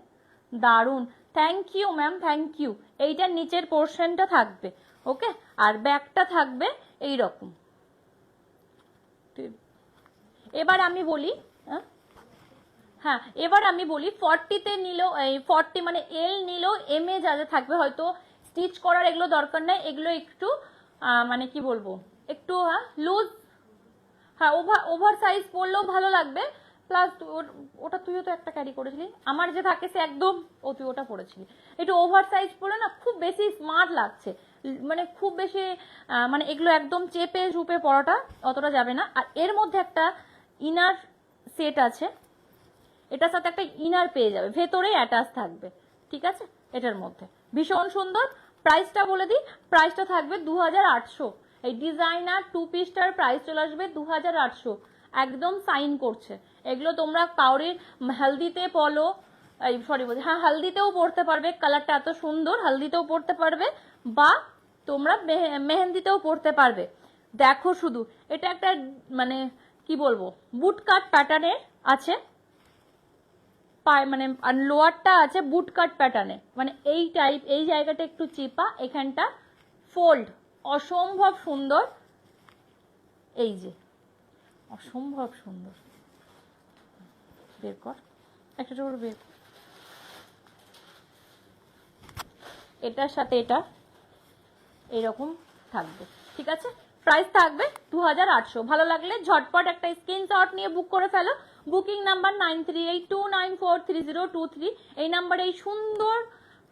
দারুন, thank you ma'am, thank you. এইটার নিচের পোর্শনটা থাকবে, ওকে, আর ব্যাকটা থাকবে এইরকম। এবার আমি বলি, হ্যাঁ এবার আমি বলি 40-তে নিলেও, 40 মানে এল নিলেও এম এ যা যা থাকবে, হয়তো স্টিচ করার এগুলো দরকার নাই, এগুলো একটু মানে কি বলবো, একটু লুজ, হ্যাঁ ওভার সাইজ পরলেও ভালো লাগবে। প্লাস ওটা তুইও তো একটা ক্যারি করেছিলি, আমার যে থাকে সে একদম, তুই ওটা পরেছিলি। একটু ওভার সাইজ পরলে না খুব বেশি স্মার্ট লাগছে, মানে খুব বেশি মানে এগুলো একদম চেপে ঝুপে পরাটা অতটা যাবে না। আর এর মধ্যে একটা ইনার সেট আছে, এটার সাথে একটা ইনার পেয়ে যাবে, ভেতরেই অ্যাটাচ থাকবে। ঠিক আছে, এটার মধ্যে ভীষণ সুন্দর। প্রাইসটা বলে দিই, প্রাইসটা থাকবে 2800। এই ডিজাইনার 2 পিসটার প্রাইস চলে আসবে 2800, একদম সাইন করছে। এগুলো তোমরা কাউরে হলদিতে পলো, সরি বলছি, হ্যাঁ হলদিতেও পরতে পারবে, কালারটা এত সুন্দর, হলদিতেও পরতে পারবে বা তোমরা মেহেন্দিতেও পরতে পারবে। দেখো শুধু, এটা একটা মানে কি বলবো, বুট কাট প্যাটার্নের আছে, মানে লোয়ারটা আছে বুট কাট প্যাটার্নে, মানে এই টাইপ, এই জায়গাটা একটু চিপা, এখানটা ফোল্ড, অসম্ভব সুন্দর। এই যে অসম্ভব সুন্দর, বের কর একটা করে বের। এটার সাথে এটা এরকম থাকবে, ঠিক আছে। প্রাইস থাকবে 2800। ভালো লাগলে ঝটপট একটা স্ক্রিনশট নিয়ে বুক করে ফেলো। Booking number 9382943023। এই নাম্বারে এই সুন্দর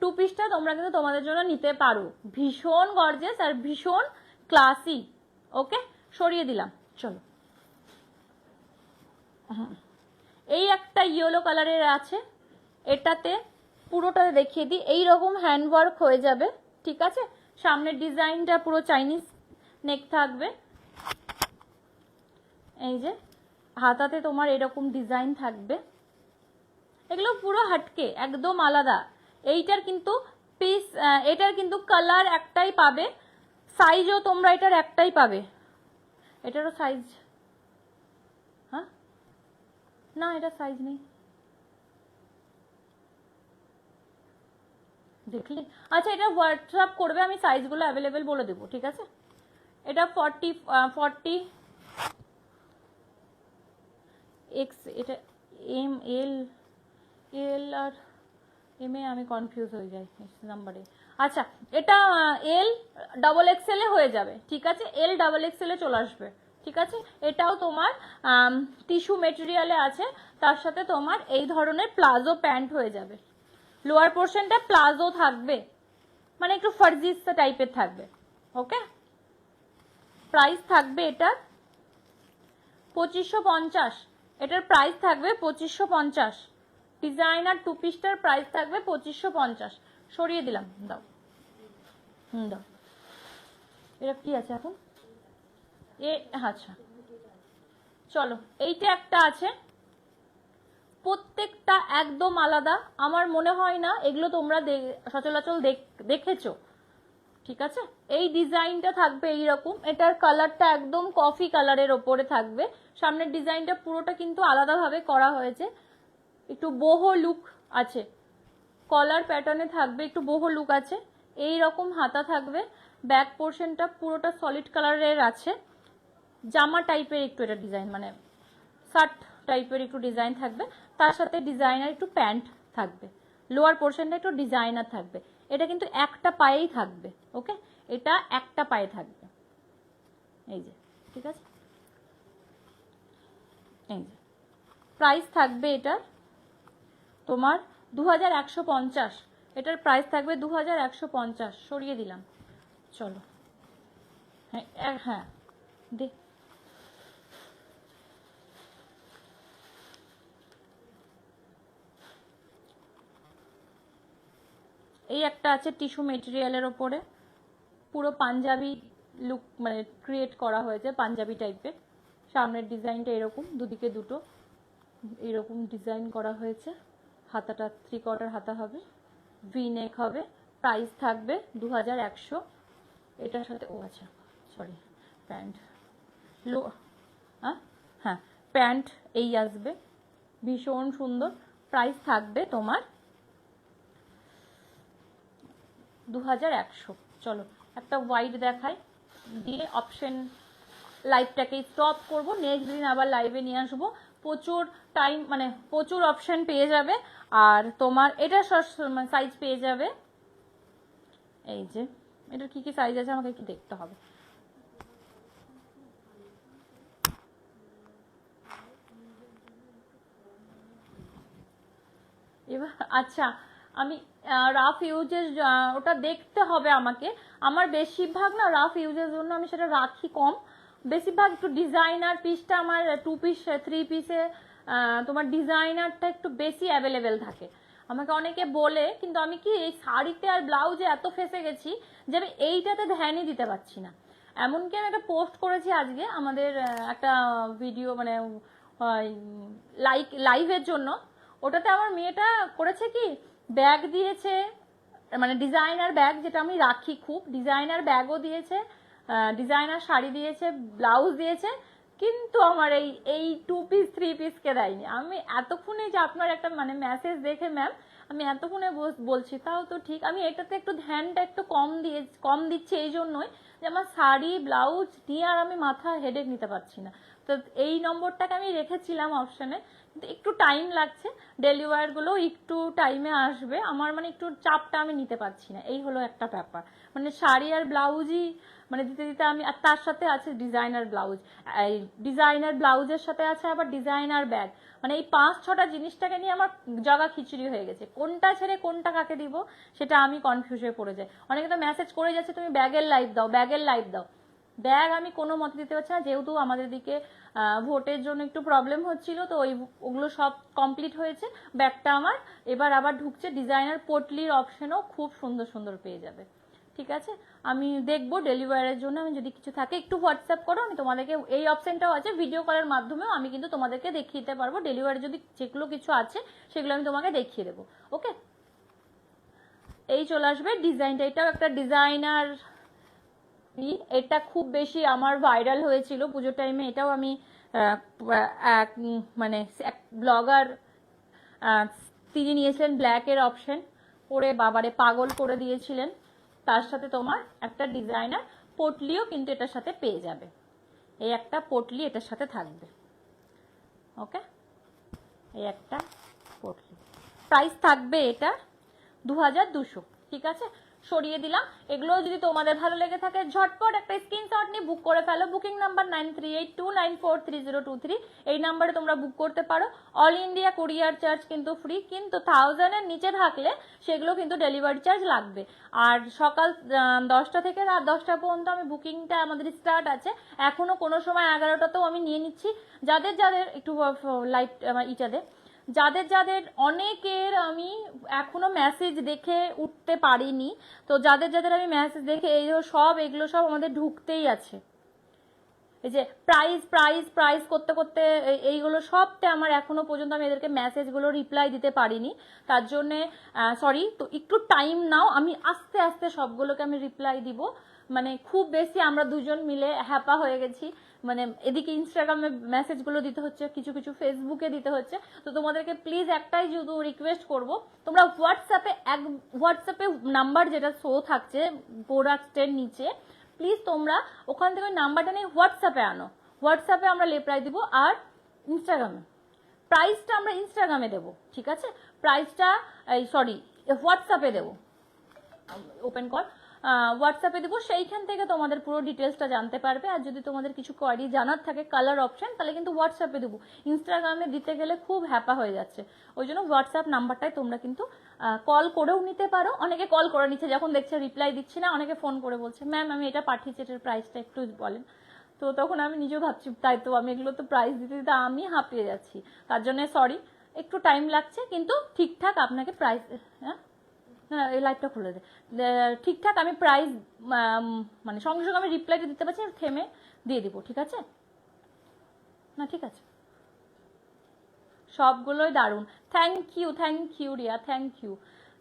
টু পিসটা তোমরা কিন্তু তোমাদের জন্য নিতে পারো। ভীষণ গর্জিয়াস আর ভীষণ ক্লাসি। ওকে, সরিয়ে দিলাম। চলো, এই একটা ইয়েলো কালারের আছে, এটাতে পুরোটা দেখিয়ে দিই। এইরকম হ্যান্ডওয়ার্ক হয়ে যাবে, ঠিক আছে। সামনের ডিজাইনটা পুরো চাইনিজ নেক থাকবে। এই যে হাতাতে তোমার এরকম ডিজাইন থাকবে। এগুলো পুরো হাটকে একদম আলাদা। এইটার কিন্তু পিস, এটার কিন্তু কালার একটাই পাবে, সাইজও তোমরা এটার একটাই পাবে। এটারও সাইজ, হ্যাঁ না এটা সাইজ নেই, দেখলি। আচ্ছা, এটা হোয়াটসঅ্যাপ করবে, আমি সাইজগুলো অ্যাভেলেবেল বলে দেবো, ঠিক আছে। এটা 40 এক্স, এটা M L R M A আমি কনফিউজ হয়ে যাই নাম্বারে। আচ্ছা, এটা এল ডাবল এক্সেল এ হয়ে যাবে, ঠিক আছে। এল ডাবল এক্সেল এ চলে আসবে, ঠিক আছে। এটাও তোমার টিস্যু মেটেরিয়ালে আছে, তার সাথে তোমার এই ধরনের প্লাজো প্যান্ট হয়ে যাবে। লোয়ার পোর্শনটা প্লাজো থাকবে, মানে একটু ফার্জিস টাইপের থাকবে। ওকে, প্রাইস থাকবে এটার 2550। এটার প্রাইস থাকবে 2550। ডিজাইনার টু পিসটার প্রাইস থাকবে 2550। সরিয়ে দিলাম, দাও দাও। এটা কি আছে এখন? আচ্ছা চলো, এইটা একটা আছে, প্রত্যেকটা একদম আলাদা। আমার মনে হয় না এগুলো তোমরা সচরাচর দেখেছো, ঠিক আছে। এই ডিজাইনটা থাকবে এইরকম, এটার কালারটা একদম কফি কালারের ওপরে থাকবে। সামনের ডিজাইনটা পুরোটা কিন্তু আলাদাভাবে করা হয়েছে, একটু boho লুক আছে, কলার প্যাটার্নে থাকবে, একটু boho লুক আছে। এই রকম হাতা থাকবে, ব্যাক পোর্শনটা পুরোটা সলিড কালারের আছে, জামা টাইপের একটু এটা ডিজাইন, মানে শার্ট টাইপের একটু ডিজাইন থাকবে, তার সাথে ডিজাইনার একটু প্যান্ট থাকবে। লোয়ার পোর্শনটা একটু ডিজাইনার থাকবে। এটা কিন্তু একটা পায়েই থাকবে, ওকে, এটা একটা পায়ে থাকবে। এই যে, ঠিক আছে। এই যে প্রাইস থাকবে এটা তোমার 2150। এটার প্রাইস থাকবে 2150। সরিয়ে দিলাম, চলো। হ্যাঁ হ্যাঁ দে, এই একটা আছে টিস্যু মেটেরিয়ালের ওপরে, পুরো পাঞ্জাবি লুক মানে ক্রিয়েট করা হয়েছে, পাঞ্জাবি টাইপের। সামনের ডিজাইনটা এরকম, দুদিকে দুটো এরকম ডিজাইন করা হয়েছে। হাতাটা 3/4 হাতা হবে, ভি নেক হবে। প্রাইস থাকবে 2100। এটার সাথে আচ্ছা সরি, প্যান্ট হ্যাঁ প্যান্ট এই আসবে, ভীষণ সুন্দর। প্রাইস থাকবে তোমার 2100। চলো একটা হোয়াইট দেখাই, দিয়ে অপশন লাইভটাকে স্টপ করব। নেক্সট দিন আবার লাইভে নিয়ে আসবো, প্রচুর টাইম, মানে প্রচুর অপশন পেয়ে যাবে। আর তোমার এটা সাইজ পেয়ে যাবে। এই যে এটার কি কি সাইজ আছে আমাকে একটু দেখতে হবে। এবার আচ্ছা, আমি রাফ ইউজের ওটা দেখতে হবে আমাকে। আমার বেশিরভাগ না রাফ ইউজের জন্য আমি সেটা রাখি কম, বেশিরভাগ একটু ডিজাইনার পিসটা আমার 2 পিস 3 পিসে তোমার ডিজাইনারটা একটু বেশি অ্যাভেলেবেল থাকে। আমাকে অনেকে বলে, কিন্তু আমি কি এই শাড়িতে আর ব্লাউজে এত ফেসে গেছি যে আমি এইটাতে ধ্যানই দিতে পারছি না। এমনকি আমি একটা পোস্ট করেছি আজকে আমাদের একটা ভিডিও, মানে লাইভের জন্য। ওটাতে আমার মেয়েটা করেছে কি, ব্যাগ দিয়েছে, মানে ডিজাইনার ব্যাগ, যেটা আমি রাখি খুব, ডিজাইনার ব্যাগও দিয়েছে, ডিজাইনার শাড়ি দিয়েছে, ব্লাউজ দিয়েছে, কিন্তু আমার এই 2 পিস 3 পিসকে দেয়নি। আমি এতক্ষণে যে আপনার একটা মানে মেসেজ দেখে ম্যাম আমি এতক্ষণে বলছি, তাও তো ঠিক। আমি এটাতে একটু ধ্যানটা একটু কম দিচ্ছি এই জন্যই যে আমার শাড়ি ব্লাউজ নিয়ে আর আমি মাথা হেডেক নিতে পারছি না। তো এই নম্বরটাকে আমি রেখেছিলাম অপশানে, কিন্তু একটু টাইম লাগছে, ডেলিভারগুলো একটু টাইমে আসবে, আমার মানে একটু চাপটা আমি নিতে পারছি না, এই হলো একটা ব্যাপার। মানে শাড়ি আর ব্লাউজই মানে দিতে দিতে আমি, আর তার সাথে আছে ডিজাইনার ব্লাউজ, এই ডিজাইনার ব্লাউজের সাথে আছে আবার ডিজাইনার ব্যাগ, মানে এই 5-6টা জিনিসটাকে নিয়ে আমার জগা খিচুড়ি হয়ে গেছে, কোনটা ছেড়ে কোনটা কাকে দিব সেটা আমি কনফিউজ হয়ে পড়ে যাই। অনেকে তো মেসেজ করে যাচ্ছে তুমি ব্যাগের লাইভ দাও, ব্যাগের লাইভ দাও। ব্যাগ আমি কোনো মতে দিতে পারছি না, যেহেতু আমাদের দিকে ভোটের জন্য একটু প্রবলেম হচ্ছিল, তো ওগুলো সব কমপ্লিট হয়েছে। ব্যাগটা আমার এবার আবার ঢুকছে, ডিজাইনার পোটলির অপশনও খুব সুন্দর সুন্দর পেয়ে যাবে। ঠিক আছে, আমি দেখবো ডেলিভারের জন্য, আমি যদি কিছু থাকে একটু হোয়াটসঅ্যাপ করো, আমি তোমাদেরকে এই অপশনটাও আছে, ভিডিও কলের মাধ্যমেও আমি কিন্তু তোমাদেরকে দেখিয়ে দিতে পারবো, ডেলিভারি যদি যেগুলো কিছু আছে সেগুলো আমি তোমাকে দেখিয়ে দেবো। ওকে, এই চলে আসবে ডিজাইনটা, এটাও একটা ডিজাইনার, এটা খুব বেশি আমার ভাইরাল হয়েছিল পুজোর টাইমে। এটাও আমি মানে এক ব্লগার তিনি নিয়েছিলেন ব্ল্যাকের অপশন, পরে বাবারে পাগল করে দিয়েছিলেন। তার সাথে তোমার একটা ডিজাইনার পটলিও কিন্তু এটার সাথে পেয়ে যাবে, এই একটা পটলি এটার সাথে থাকবে। ওকে, এই একটা পটলি, প্রাইস থাকবে এটা 2200। ঠিক আছে, সরিয়ে দিলাম। এগুলো যদি তোমাদের ভালো লেগে থাকে ঝটপট একটা স্ক্রিনশট নিয়ে বুক করে ফেলো। বুকিং নাম্বার 9382943023, এই নাম্বারে তোমরা বুক করতে পারো। অল ইন্ডিয়া কুরিয়ার চার্জ কিন্তু ফ্রি, কিন্তু 1000 এর নিচে থাকলে সেগুলো কিন্তু ডেলিভারি চার্জ লাগবে। আর সকাল 10টা থেকে রাত 10টা পর্যন্ত আমি বুকিংটা আমাদের স্টার্ট আছে, এখনো কোনো সময় 11টাতেও আমি নিয়ে নিচ্ছি। যাদের যাদের একটু লাইট ইটাদের যাদের যাদের অনেকের আমি এখনো মেসেজ দেখে উঠতে পারিনি, তো যাদের যাদের আমি মেসেজ দেখে এগুলো সব আমাদের ঢুকতেই আছে। এই যে প্রাইস প্রাইস প্রাইস করতে করতে এইগুলো সবতে আমার এখনো পর্যন্ত আমি এদেরকে মেসেজগুলো রিপ্লাই দিতে পারিনি, তার জন্যে সরি। তো একটু টাইম নাও, আমি আস্তে আস্তে সবগুলোকে আমি রিপ্লাই দিব। মানে খুব বেশি আমরা দুজন মিলে হ্যাপা হয়ে গেছি, মানে এদিকে ইনস্টাগ্রামে মেসেজগুলো দিতে হচ্ছে, কিছু কিছু ফেসবুকে দিতে হচ্ছে। তো তোমাদেরকে প্লিজ একটাই শুধু রিকোয়েস্ট করব, তোমরা হোয়াটসঅ্যাপে নাম্বার যেটা শো থাকছে প্রোডাক্টের নিচে, প্লিজ তোমরা ওখান থেকে ওই নাম্বারটা নিয়ে হোয়াটসঅ্যাপে আনো, হোয়াটসঅ্যাপে আমরা রিপ্লাই দিব। আর ইনস্টাগ্রামে প্রাইসটা আমরা ইনস্টাগ্রামে দেবো, ঠিক আছে, প্রাইসটা হোয়াটসঅ্যাপে দেবো, ওপেন কর, হোয়াটসঅ্যাপে দেবো, সেইখান থেকে তোমাদের পুরো ডিটেলসটা জানতে পারবে। আর যদি তোমাদের কিছু কোয়ারি জানার থাকে কালার অপশন, তাহলে কিন্তু হোয়াটসঅ্যাপে দেবো, ইনস্টাগ্রামে দিতে গেলে খুব হ্যাপা হয়ে যাচ্ছে। ওই জন্য হোয়াটসঅ্যাপ নাম্বারটায় তোমরা কিন্তু কল করেও নিতে পারো। অনেকে কল করে নিচ্ছে যখন দেখছে রিপ্লাই দিচ্ছি না, অনেকে ফোন করে বলছে ম্যাম আমি এটা পাঠিয়েছি, এটার প্রাইসটা একটু বলেন। তো তখন আমি নিজেও ভাবছি তাই তো, আমি এগুলো তো প্রাইস দিতে দিতে আমি হাঁপিয়ে যাচ্ছি, তার জন্য সরি, একটু টাইম লাগছে, কিন্তু ঠিকঠাক আপনাকে প্রাইস, হ্যাঁ না এই লাইটটা খুলে দে, ঠিকঠাক আমি প্রাইস মানে সঙ্গে সঙ্গে আমি রিপ্লাইটা দিতে পারছি, থেমে দিয়ে দিব। ঠিক আছে না, ঠিক আছে, সবগুলোই দারুণ। Thank you Riya, thank you.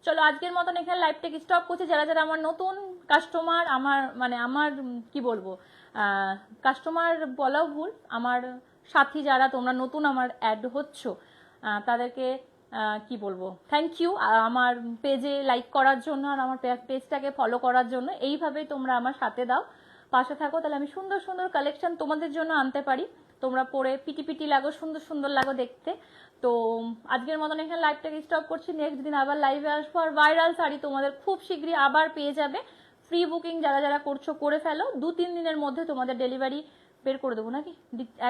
চলো আজকের মতন এখানে লাইভটাকে স্টপ করছি। যারা যারা আমার নতুন কাস্টমার, আমার কি বলবো, কাস্টমার বলাও ভুল, আমার সাথী যারা তোমরা নতুন আমার অ্যাড হচ্ছ, তাদেরকে কি বলবো, থ্যাংক ইউ আমার পেজে লাইক করার জন্য আর আমার পেজটাকে ফলো করার জন্য। এইভাবেই তোমরা আমার সাথে দাও, পাশে থাকো, তাহলে আমি সুন্দর সুন্দর কালেকশন তোমাদের জন্য আনতে পারি, তোমরা পরে পিটি পিটি লাগো, সুন্দর সুন্দর লাগো দেখতে। তো আজকের মতন এখানে লাইভটাকে স্টপ করছি, নেক্সট দিন আবার লাইভে আসবো। আর ভাইরাল শাড়ি তোমাদের খুব শীঘ্রই আবার পেয়ে যাবে। ফ্রি বুকিং যারা যারা করছো করে ফেলো, 2-3 দিনের মধ্যে তোমাদের ডেলিভারি বের করে দেবো, নাকি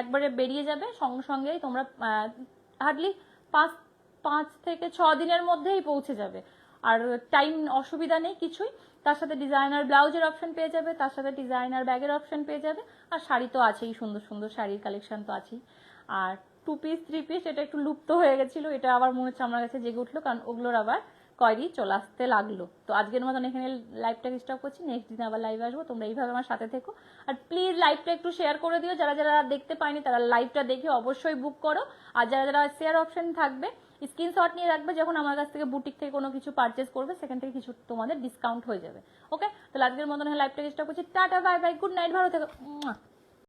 একবারে বেরিয়ে যাবে সঙ্গে সঙ্গেই, তোমরা হার্ডলি 5 থেকে 6 দিনের মধ্যেই পৌঁছে যাবে। আর টাইম অসুবিধা নেই কিছুই, তার সাথে ডিজাইনার ব্লাউজের অপশন পেয়ে যাবে, তার সাথে ডিজাইনার ব্যাগের অপশন পেয়ে যাবে, আর শাড়ি তো আছেই, সুন্দর সুন্দর শাড়ির কালেকশন তো আছেই। আর 2 পিস 3 পিস এটা একটু লুপ্ত হয়ে গেছিলো, এটা আবার মনে হচ্ছে আমার কাছে জেগে উঠলো, কারণ ওগুলোর আবার কয়েরি চলে আসতে লাগলো। তো আজকের মতন এখানে লাইভটাকে স্টপ করছি, নেক্সট দিন আবার লাইভে আসবো, তোমরা এইভাবে আমার সাথে থেকো। আর প্লিজ লাইভটা একটু শেয়ার করে দিও, যারা যারা দেখতে পায়নি তারা লাইভটা দেখে অবশ্যই বুক করো। আর যারা যারা শেয়ার অপশন থাকবে স্ক্রিনশট নিয়ে রাখবে, যখন আমার কাছ থেকে বুটিক থেকে কোনো কিছু পারচেস করবে সেখান থেকে কিছু তোমাদের ডিসকাউন্ট হয়ে যাবে। ওকে, তাহলে আজকের মতন লাইভটাকে স্টপ করছি, tata bye bye, good night, ভালো থেকো।